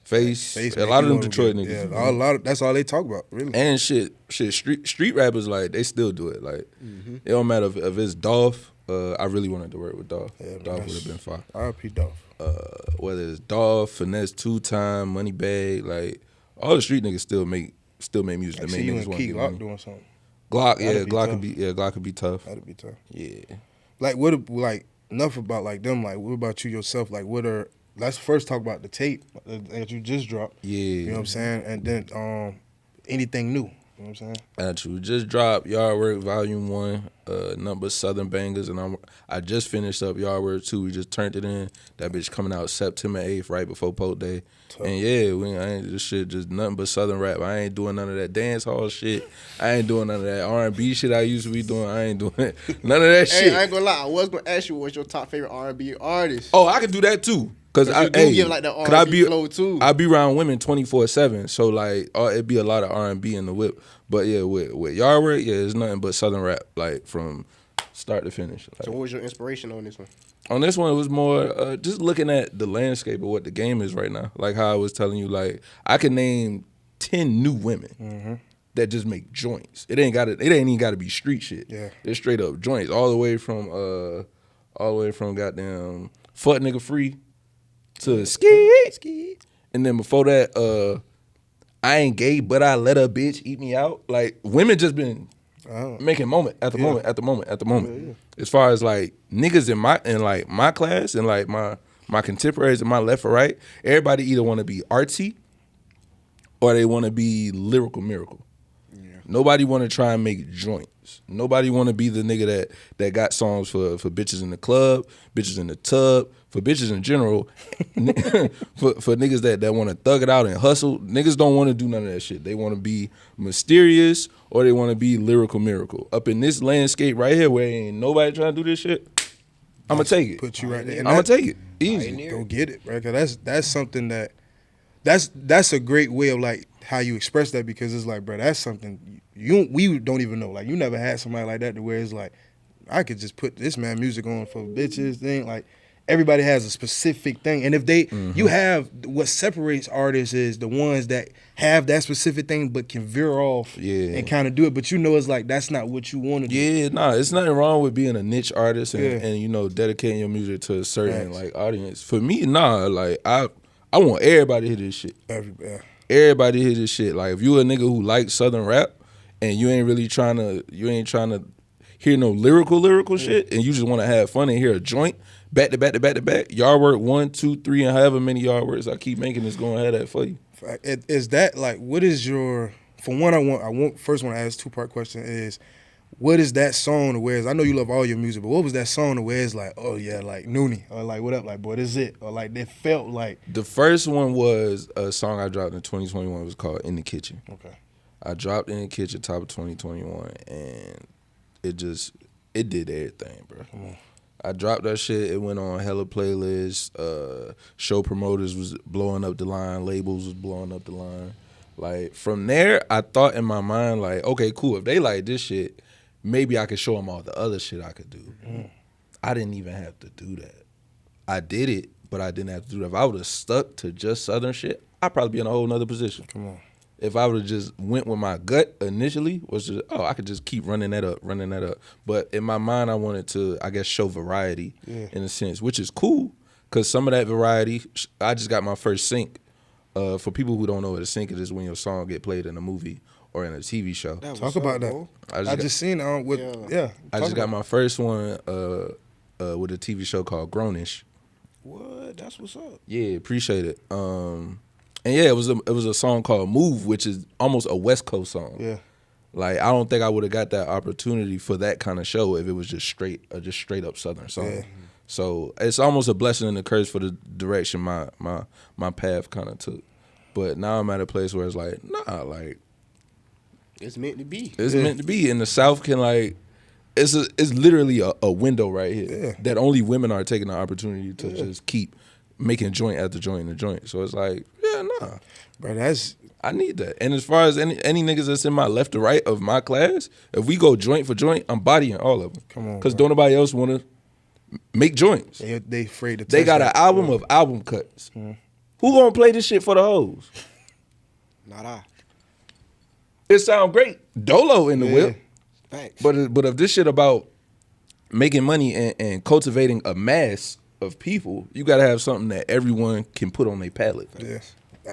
Face. Face. A make lot of you them wanna Detroit get- niggas. Yeah, a lot. That's all they talk about, really. And shit. Street rappers like they still do it. Like it don't matter if it's Dolph. I really wanted to work with Dolph. Yeah, Dolph that's- would have been fine. R.P. Dolph. Whether it's Dolph, Finesse, 2 Time, Moneybag, like all the street niggas still make music I that see make you niggas and want to Key get Glock money. doing something. Glock, That'd be Glock could be tough. That'd be tough. Yeah. Like what? Like enough about like them. Like what about you yourself? Like what are? Let's first talk about the tape that you just dropped. Yeah. You know what I'm saying? And then anything new. You know what I'm saying? Actually, just dropped Yard Work Volume 1, number Southern Bangers, and I just finished up Yard Work 2. We just turned it in. That bitch coming out September 8th, right before Pote Day. And yeah, I ain't this shit just nothing but Southern rap. I ain't doing none of that dance hall shit. I ain't doing none of that R&B shit I used to be doing. I ain't doing none of that shit. Hey, I ain't gonna lie. I was gonna ask you what's your top favorite R&B artist. Oh, I could do that too. Cause you do give like the R&B flow too. I be around women 24/7, so like it be a lot of R&B in the whip. But yeah, with Yard Work, yeah, it's nothing but Southern rap, like from start to finish. Like, So what was your inspiration on this one? on this one, it was more just looking at the landscape of what the game is right now. Like how I was telling you, like I can name 10 new women that just make joints. It ain't even gotta be street shit. Yeah. It's straight up joints, all the way from goddamn Fuck Nigga Free to Ski. And then before that, I ain't gay, but I let a bitch eat me out. Like women just been making moment after moment after moment after moment. As far as like niggas in my class and like my contemporaries in my left or right, everybody either want to be artsy or they want to be lyrical miracle. Nobody want to try and make joints. Nobody want to be the nigga that got songs for bitches in the club, bitches in the tub, for bitches in general, for niggas that want to thug it out and hustle. Niggas don't want to do none of that shit. They want to be mysterious or they want to be lyrical miracle. Up in this landscape right here where ain't nobody trying to do this shit, I'm going to take it. Put you right there. I'm going to take it. Easy. Go get it, right? 'Cause that's something that's a great way of like how you express that because it's like, bro, that's something we don't even know. Like you never had somebody like that to where it's like, I could just put this man music on for bitches thing. Like everybody has a specific thing, and if they you have what separates artists is the ones that have that specific thing but can veer off and kind of do it, but it's like that's not what you want to do. Yeah, nah, it's nothing wrong with being a niche artist and you know, dedicating your music to a certain like audience. For me, nah, like I want everybody to hear this shit. Everybody hear this shit. Like if you a nigga who likes Southern rap and you ain't trying to hear no lyrical shit, and you just want to have fun and hear a joint back to back, yard work 1, 2, 3, and however many yard works I keep making is gonna have that for you. Is that like what is your? For one, I want first want to ask 2-part question is, what is that song where it's, I know you love all your music, but what was that song where it's like, oh yeah, like Noonie, or like what up, like boy, this is it, or like it felt like. The first one was a song I dropped in 2021. It was called In the Kitchen. Okay. I dropped In the Kitchen top of 2021, and it did everything, bro. Come on. I dropped that shit. It went on hella playlists. Show promoters was blowing up the line. Labels was blowing up the line. Like, from there, I thought in my mind, like, okay, cool. If they like this shit, maybe I could show them all the other shit I could do. I didn't even have to do that. I did it, but I didn't have to do that. If I would have stuck to just Southern shit, I'd probably be in a whole nother position. Come on. If I would have just went with my gut initially, was just, I could just keep running that up. But in my mind, I wanted to, I guess, show variety in a sense, which is cool, because some of that variety, I just got my first sync. For people who don't know what a sync is when your song get played in a movie or in a TV show. Talk about that. I just seen with I just got my first one with a TV show called Grownish. What? That's what's up. Yeah, appreciate it. And yeah, it was a song called Move, which is almost a West Coast song. Yeah. Like, I don't think I would have got that opportunity for that kind of show if it was just straight up Southern song. Yeah. So it's almost a blessing and a curse for the direction my path kind of took. But now I'm at a place where it's like, nah, like, it's meant to be. It's meant to be. And the South can, like, it's literally a window right here that only women are taking the opportunity to just keep making joint after joint after joint. So it's like, yeah, nah. Bro, I need that. And as far as any niggas that's in my left or right of my class, if we go joint for joint, I'm bodying all of them. Come on, because don't nobody else want to make joints. They afraid to touch They got an album of album cuts. Who gonna play this shit for the hoes? Not I. It sound great. Dolo in the whip. Thanks. But if this shit about making money and cultivating a mass of people, you gotta have something that everyone can put on their palate. Yeah.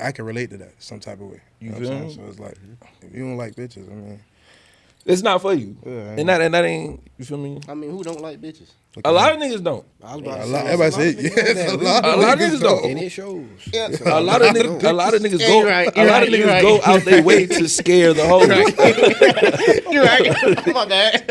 I can relate to that some type of way. You know what I'm saying? So it's like, if you don't like bitches, I mean, it's not for you. Yeah, and that ain't, you feel me? I mean, who don't like bitches? A lot of niggas don't. I was about a to lot. say, Everybody say A lot of niggas don't. And it shows. Yeah. A lot of niggas Yeah, go. you're right, A lot of you're niggas right. go out their way to scare the hoes. You're right. My bad.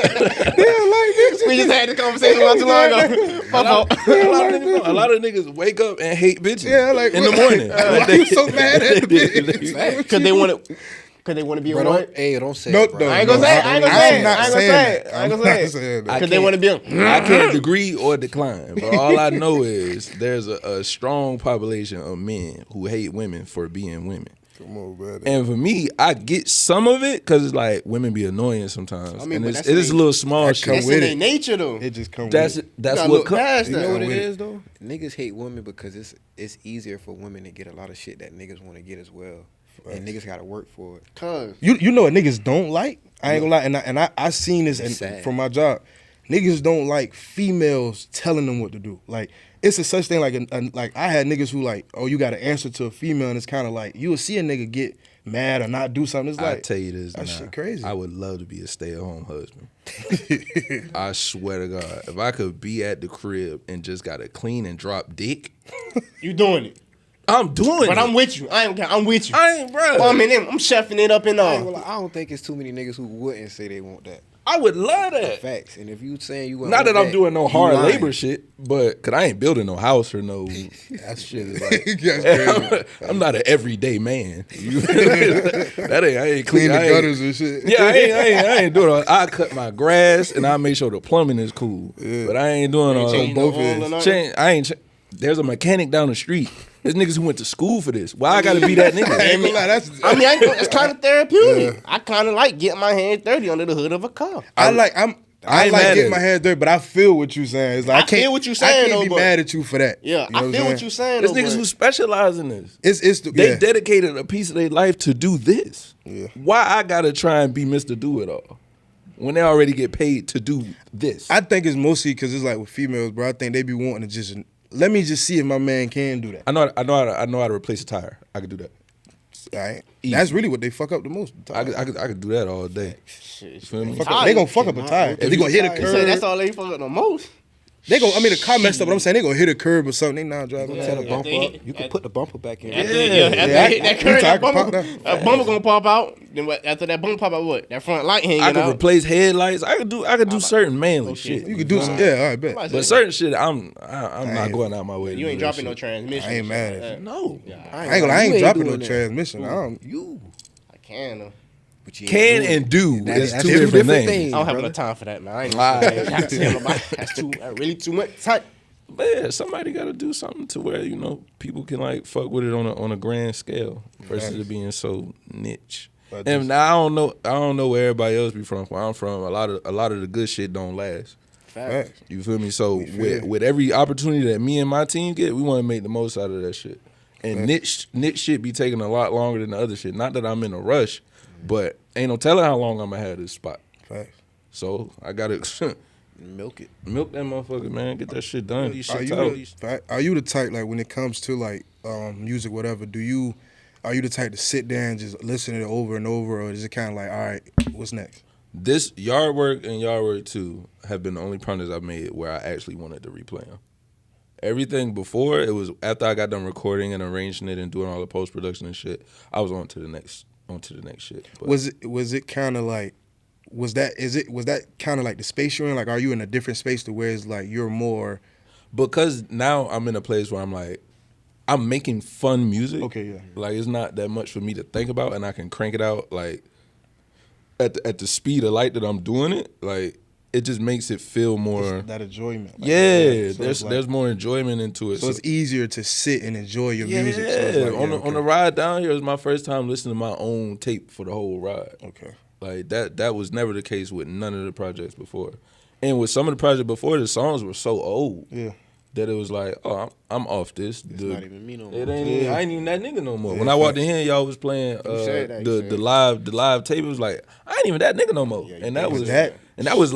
We just had this conversation not too long ago. My fault. A lot of niggas wake up and hate bitches. Yeah, like in the morning. Why you so mad at the bitch? Because they want to. Because they want to be a Bro, one. don't say No, it, bro. I ain't gonna say it. I ain't gonna say it. I ain't gonna say it. that. Because they want to be a. I can't agree or decline, but all I know is there's a strong population of men who hate women for being women. Come on, brother. And for me, I get some of it because it's like women be annoying sometimes. I mean, and but it that's is a little small shit. That's in their nature, though. It just comes That's with that's gotta what look past You that. know what it with it. is though? Niggas hate women because it's easier for women to get a lot of shit that niggas want to get as well. And niggas gotta work for it. Cause You know what niggas don't like? I ain't gonna lie, and I seen this Sad. from my job. Niggas don't like females telling them what to do. Like, it's a such thing like like I had niggas who like, oh, you got to answer to a female, and it's kind of like you will see a nigga get mad or not do something. It's like, I tell you this, that now, shit crazy. I would love to be a stay-at-home husband. I swear to God, if I could be at the crib and just got to clean and drop dick, you doing it. I'm doing it. But I'm with you. I'm with you. I ain't, bro. Well, I'm chefing it up and all. I don't think it's too many niggas who wouldn't say they want that. I would love that. Facts. And if you saying you want Not that I'm doing no you hard lying. labor shit, but because I ain't building no house or no that shit is like. That's crazy. I'm not an everyday man. I ain't Clean the I ain't- gutters and shit. Yeah, I ain't doing all. I cut my grass and I make sure the plumbing is cool. But I ain't doing all. Change both the oil ends. and all that. Change, I ain't. There's a mechanic down the street. There's niggas who went to school for this. Why I gotta be that I ain't nigga? gonna lie, that's. It's kind of therapeutic. I kind of like getting my hands dirty under the hood of a car. I like. I ain't like mad getting at my it. hair dirty, but I feel what you saying. It's like I feel what you saying, I can't though, be but- mad at you for that. Yeah, You know I feel I'm what you saying. There's though, niggas but who specialize in this. It's They yeah. dedicated a piece of their life to do this. Yeah. Why I gotta try and be Mr. Do It All when they already get paid to do this? I think it's mostly because it's like with females, bro. I think they be wanting to just let me just see if my man can do that. I know how to replace a tire. I could do that. All right, Easy. that's really what they fuck up the most. I could do that all day. shit, You feel me? They gonna fuck up a tire. They gonna hit a You say curb. that's all they fuck up the most. They gonna. I mean, the car messed up, but I'm saying they gonna hit a curb or something. They not driving. Set a Yeah. bumper They- up. You can put the bumper back in. After, Yeah. after Yeah, they hit that you curve, talk that pop bumper, that. that bumper gonna pop out. Then what, after that bumper pop out, what? That front light hanging I could out. replace headlights. I could do certain manly Okay. shit. You could do some. Yeah, all right, bet. Somebody But said- certain shit, I'm not going out my way. You to ain't do that dropping no shit. transmission. I ain't and mad shit at like that. No. Yeah, I ain't You dropping no doing that. transmission. I don't. You. I can though. But you ain't Can doing and it. do That's is two two different different things. things. I don't have brother. enough time for that, man. I ain't Alright. that's really too much time. But yeah, somebody got to do something to where people can like fuck with it on a grand scale versus it being so niche. But And now I don't know where everybody else be from. Where I'm from, a lot of the good shit don't last. Facts. You feel me? So feel with every opportunity that me and my team get, we want to make the most out of that shit. And niche shit be taking a lot longer than the other shit. Not that I'm in a rush, but ain't no telling how long I'm gonna have this spot. Facts. So I gotta Milk it. milk that motherfucker, man. Get that shit done. These Are shit you, out. are you the type like when it comes to like music, whatever? Are you the type to sit there and just listen to it over and over, or is it kind of like, all right, what's next? This Yard Work and Yard Work 2 have been the only projects I've made where I actually wanted to replay them. Everything before, it was after I got done recording and arranging it and doing all the post production and shit, I was on to the next shit. But Was it kind of like, was that kind of like the space you're in? Like, are you in a different space to where it's like you're more? because now I'm in a place where I'm like, I'm making fun music. Okay, yeah. Like it's not that much for me to think about, and I can crank it out like at the speed of light that I'm doing it. Like it just makes it feel more. That enjoyment. Like, Yeah, so it's like- there's more enjoyment into it. So it's easier to sit and enjoy your music. So Yeah, it's like, on the ride down here, it was my first time listening to my own tape for the whole ride. Okay. Like that was never the case with none of the projects before. And with some of the projects before, the songs were so old Yeah. that it was like, oh, I'm off this. It's not even me no more. It ain't. I ain't even that nigga no more. When I walked in here, y'all was playing said that, you the said live tape. It was like I ain't even that nigga no more. And that was that- that was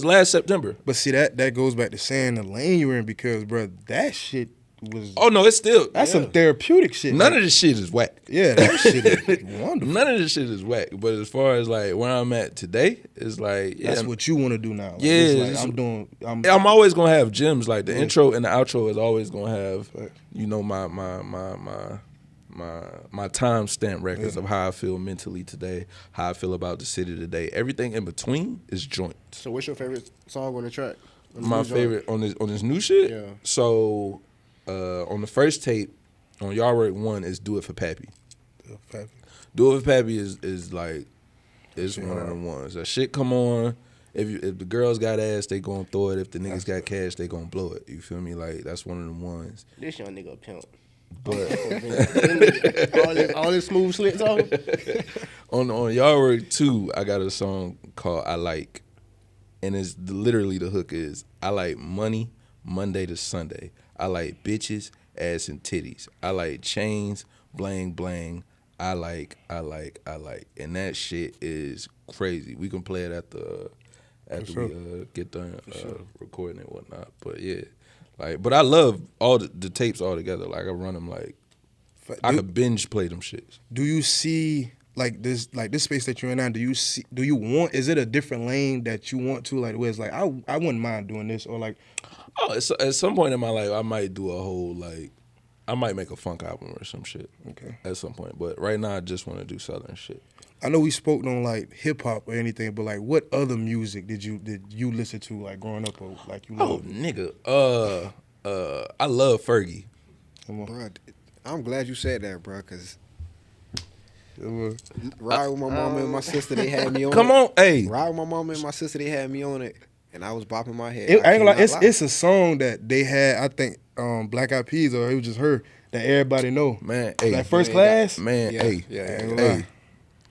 last September. But see that goes back to saying the lane you're in because, bro, that shit was. Oh no, it's still That's some therapeutic shit. none like, of this shit is whack. Yeah, that shit is wonderful. None of this shit is whack. But as far as like where I'm at today, it's like That's what you want to do now. Like, Yeah, it's it's- like, I'm always gonna have gems. Like the intro and the outro is always gonna have, you know, my timestamp records of how I feel mentally today, how I feel about the city today. Everything in between is joint. So what's your favorite song on the track? My favorite on this new shit. Yeah. So on the first tape on Yard Work 1 is Do It for Pappy. Do It for Pappy is like it's one of the ones. That shit come on. If the girls got ass, they gonna throw it. If the niggas got cash, they gonna blow it. You feel me? Like that's one of the ones. This young nigga a pimp. But all this smooth slits off. on Yard Work 2, I got a song called I Like. And it's literally the hook is I like money Monday to Sunday. I like bitches, ass and titties. I like chains, bling bling. I like. And that shit is crazy. We can play it after we get done recording and whatnot. But yeah. But I love all the tapes all together. Like I run them like I could binge play them shits. Do you see like this space that you're in now? Do you want? Is it a different lane that you want to like? Where it's like I wouldn't mind doing this or like. Oh, at some point in my life, I might do a whole I might make a funk album or some shit. Okay. At some point, but right now I just want to do southern shit. I know we spoke on like hip hop or anything, but like what other music did you listen to like growing up or like you Oh, loved? nigga, I love Fergie. Bro, I'm glad you said that, bro, because Come ride with my mama and my sister, they had me on Come it. on, hey, Ride with my mama and my sister, they had me on it, and I was bopping my head. I ain't gonna lie, cannot lie. it's a song that they had. I think Black Eyed Peas or it was just her that everybody know. man, hey, Like First Class. man, Yeah, hey, yeah, ain't gonna hey. lie.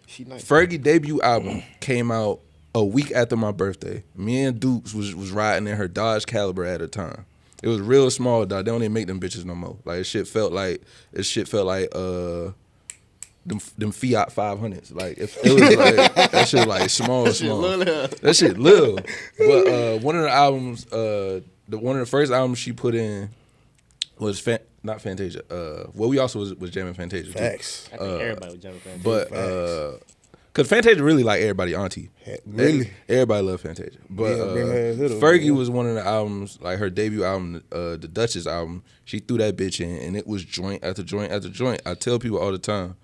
She nice. Fergie debut album came out a week after my birthday, me and Dukes was riding in her Dodge Caliber at the time. It was real small, dog. They don't even make them bitches no more. Like, it felt like them Fiat 500s. Like, it was like, that shit like small. That shit little. But one of the albums, one of the first albums she put in was not Fantasia. Well, we also was jamming Fantasia. Facts. I think everybody was jamming Fantasia. But cause Fantasia really like everybody auntie. Really? Everybody love Fantasia. But Fergie was one of the albums, like her debut album, the Duchess album. She threw that bitch in, and it was joint after joint after joint. I tell people all the time,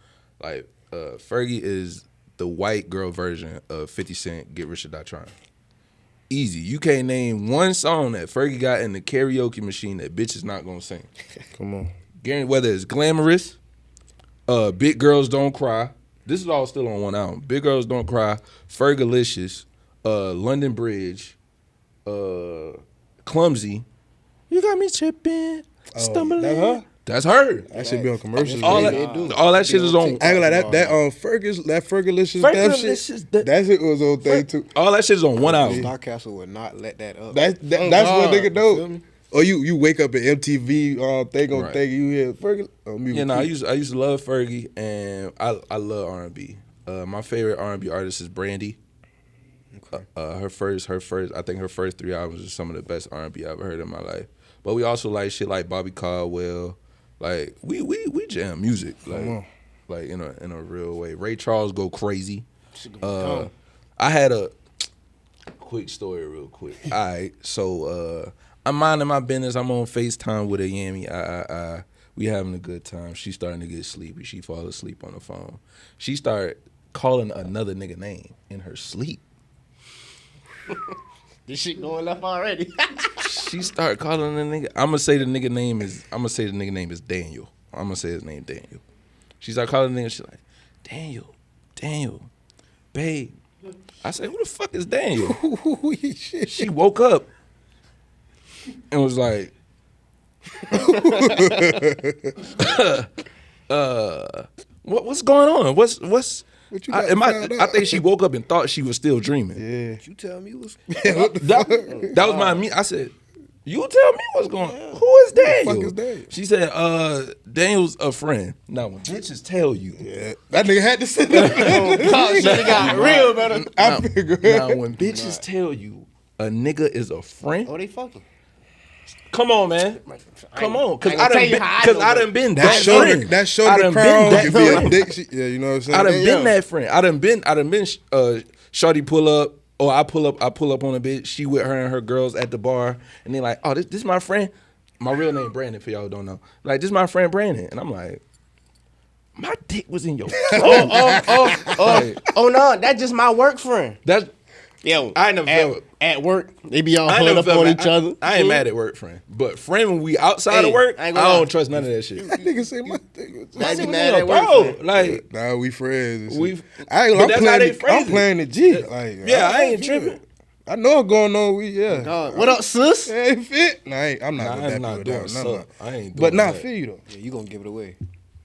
like Fergie is the white girl version of 50 Cent, Get Rich or Die Trying. Easy. You can't name one song that Fergie got in the karaoke machine that bitch is not gonna sing. Come on. Guarantee, whether it's Glamorous, Big Girls Don't Cry. This is all still on one album. Big Girls Don't Cry, Fergalicious, London Bridge, Clumsy. You got me tripping, stumbling. That her? That's her. That should be on commercials. All that shit is on. I ain't gonna lie, that Fergalicious damn shit. That shit was on thing too. All that shit is on one album. Starcastle would not let that up. That's what nigga know. Or you wake up at MTV thing on thing, you hear Fergie. Yeah, no, I used to love Fergie, and I love R&B. My favorite R&B artist is Brandy. Okay. Her first, I think her first 3 albums are some of the best R&B I've ever heard in my life. But we also like shit like Bobby Caldwell. Like we jam music, like in a real way. Ray Charles go crazy. I had a quick story, real quick. All right, so I'm minding my business. I'm on FaceTime with a Yami. We having a good time. She starting to get sleepy. She fall asleep on the phone. She started calling another nigga name in her sleep. This shit going left already. She started calling the nigga. I'm gonna say the nigga name is Daniel. I'm gonna say his name Daniel. She started calling the nigga. She's like, Daniel, babe. I said, who the fuck is Daniel? She woke up and was like, what's going on? What's What you I think she woke up and thought she was still dreaming. Yeah. You tell me what's That was my me. I said, you tell me what's going on. Who is Daniel? Who the fuck is Daniel? She said, Daniel's a friend. Now when bitches tell you, That nigga had to sit there. Shit got real better. I figured. now when bitches tell you a nigga is a friend, Oh, they fucking. come on, man. Come on. Cause I ain't gonna tell you how I I know, done been That that shoulder, friend. that I shoulder done crown been could that be a dick. Yeah, you know what I'm saying? I done been that friend. I done been shorty pull up, or I pull up on a bitch. She with her and her girls at the bar, and they like, oh, this my friend. My real name Brandon, for y'all who don't know. Like, this my friend Brandon, and I'm like, my dick was in your throat. Oh no, that's just my work friend. That's Yo, I ain't never felt. at work, they be all I hugged never up felt on mad. each other. I ain't mad at work friend, but friend when we outside Hey, of work, I I ain't gonna lie. don't trust none of that shit. That nigga say my thing. That's Nigga, mad at work bro, friend. like. Nah, we friends. And We- shit. I ain't. but that's how they I'm phrase it. playing the G. Like, Yeah, I ain't tripping. I know what's going on. Dog, what up, sis? Ain't fit. Nah, I'm not Nah, gonna I'm that not people doing down. suck. I ain't doing But not that. feel you though. Yeah, you gonna give it away.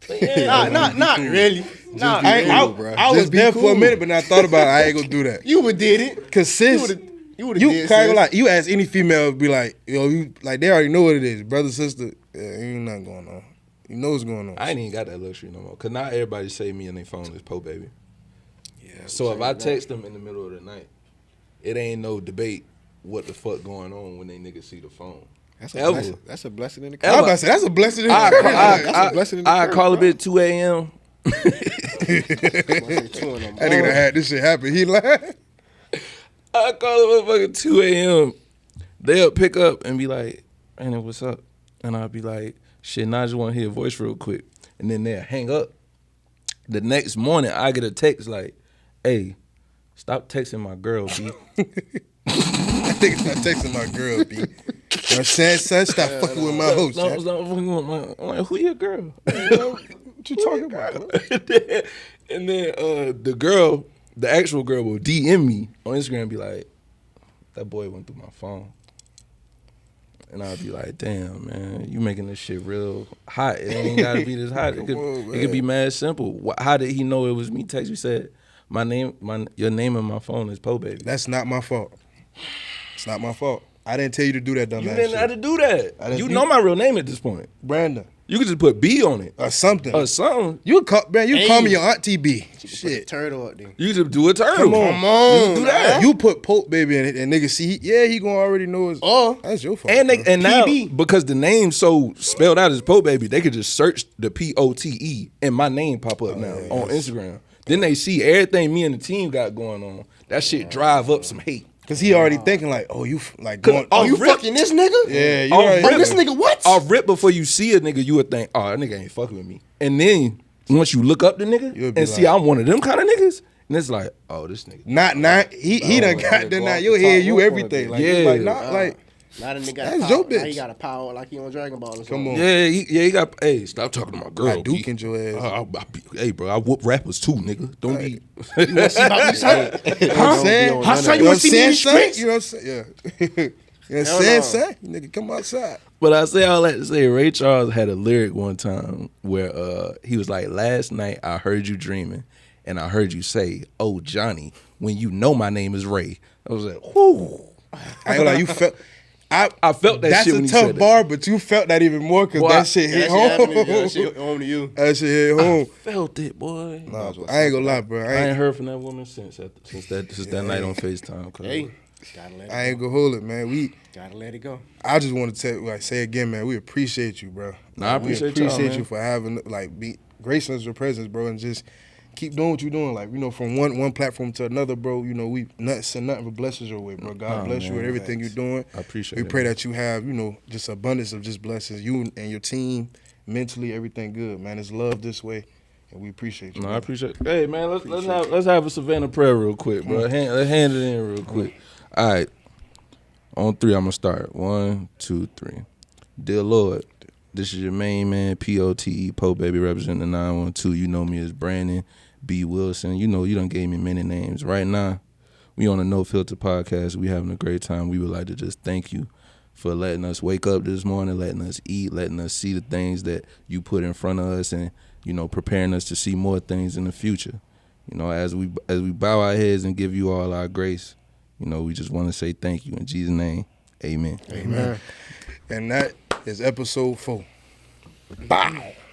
Not really. Nah, I, cool, I, bruh. I was Just be there for a cool. minute, but then I thought about it. I ain't gonna do that. you would did it. Cause sis, You would have you did. kind of sis. like you ask any female, be like, yo, you like they already know what it is, brother, sister. Yeah, ain't nothing going on. You know what's going on. I ain't even got that luxury no more. Cause not everybody say me on their phone is Pote baby. Yeah. So if I text them in the middle of the night, it ain't no debate what the fuck going on when they niggas see the phone. That's Ever. that's a blessing in the I'm curse. about to say that's a blessing. In I the a blessing in the I curse, call a bro. bit 2 a.m. that nigga had this shit happen. He like, I call a motherfucker 2 a.m. They'll pick up and be like, "Hey, what's up?" And I'll be like, "Shit, nah, I just want to hear a voice real quick." And then they'll hang up. The next morning, I get a text like, "Hey, stop texting my girl, B." that nigga not texting my girl, B. I'm saying, son, stop fucking with my host. No, son. it's not fucking with my- I'm like, who your girl? What you talking about? and then the girl, the actual girl, will DM me on Instagram and be like, "That boy went through my phone." And I'll be like, "Damn, man, you making this shit real hot. It ain't gotta be this hot. It could be mad simple. How did he know it was me?" Text me said, your name in my phone is Po Baby. That's not my fault. It's not my fault. I didn't tell you to do that dumbass You didn't shit. have to do that. You know my real name at this point. Brandon. You could just put B on it. Or something. You call me your auntie B. Shit. Turtle up there. You just do a turtle. Come on. You do that. You put Pote Baby in it and niggas see, he gonna already know his. Oh. That's your fault. And now, PB. because the name's so spelled out as Po Baby, they could just search the POTE and my name pop up now on Instagram. Then they see everything me and the team got going on. That shit drive up some hate. Cause he already thinking like, you going, You fucking this nigga? yeah, you Off already. rip. This nigga what? Off rip before you see a nigga, you would think, that nigga ain't fucking with me. And then once you look up the nigga You'll be and see like- I'm one of them kind of niggas, and it's like, this nigga. Not he done got the now your head, you everything. Like, Yeah. like not like. Now the nigga got That's a your power. Now bitch. he got a power like he on Dragon Ball or something. Come on. Yeah, he got. Hey, stop talking to my girl. I duking your ass. Hey, bro, I whoop rappers too, nigga. Don't be. You want to see about me, son? You know what I'm saying? How son You you know want what to see me in I'm the saying, streets? son? You know what I'm saying? Yeah. You know what I'm Hell saying, no. son? Nigga, come outside. But I say all that to say, Ray Charles had a lyric one time where he was like, "Last night I heard you dreaming, and I heard you say, 'Oh Johnny,' when you know my name is Ray." I was like, "Whoo!" I ain't gonna lie, you felt. I felt that That's shit a when he tough said bar, but you felt that even more because Boy, that shit hit That home. shit home to you. That shit hit that. home. Felt it, boy. Nah, I ain't gonna lie, bro. I ain't heard from that woman since that night on FaceTime. Cause Hey, gotta let it I ain't gonna hold it, man. Gotta let it go. I just want to say again, man. We appreciate you, bro. Nah, I we appreciate y'all, man. you for having gracing us with your presence, bro, and just keep doing what you're doing. Like, from one platform to another, bro. We send nothing but blessings your way, bro. God bless you with everything you're doing. I appreciate We it, pray man. that you have, just abundance of just blessings. You and your team, mentally, everything good, man. It's love this way, and we appreciate you. No, I man. appreciate. Hey man, let's have a Savannah prayer real quick, bro. Let's hand it in real quick. All right, on 3 I'm gonna start. 1, 2, 3. Dear Lord, this is your main man, Pote, Po Baby, representing the 912. You know me as Brandon B. Wilson. You know you done gave me many names. Right now, we on a No Filter podcast. We having a great time. We would like to just thank you for letting us wake up this morning, letting us eat, letting us see the things that you put in front of us, and preparing us to see more things in the future. As we bow our heads and give you all our grace, we just want to say thank you in Jesus' name. Amen. Amen. And that is episode 4. Bow.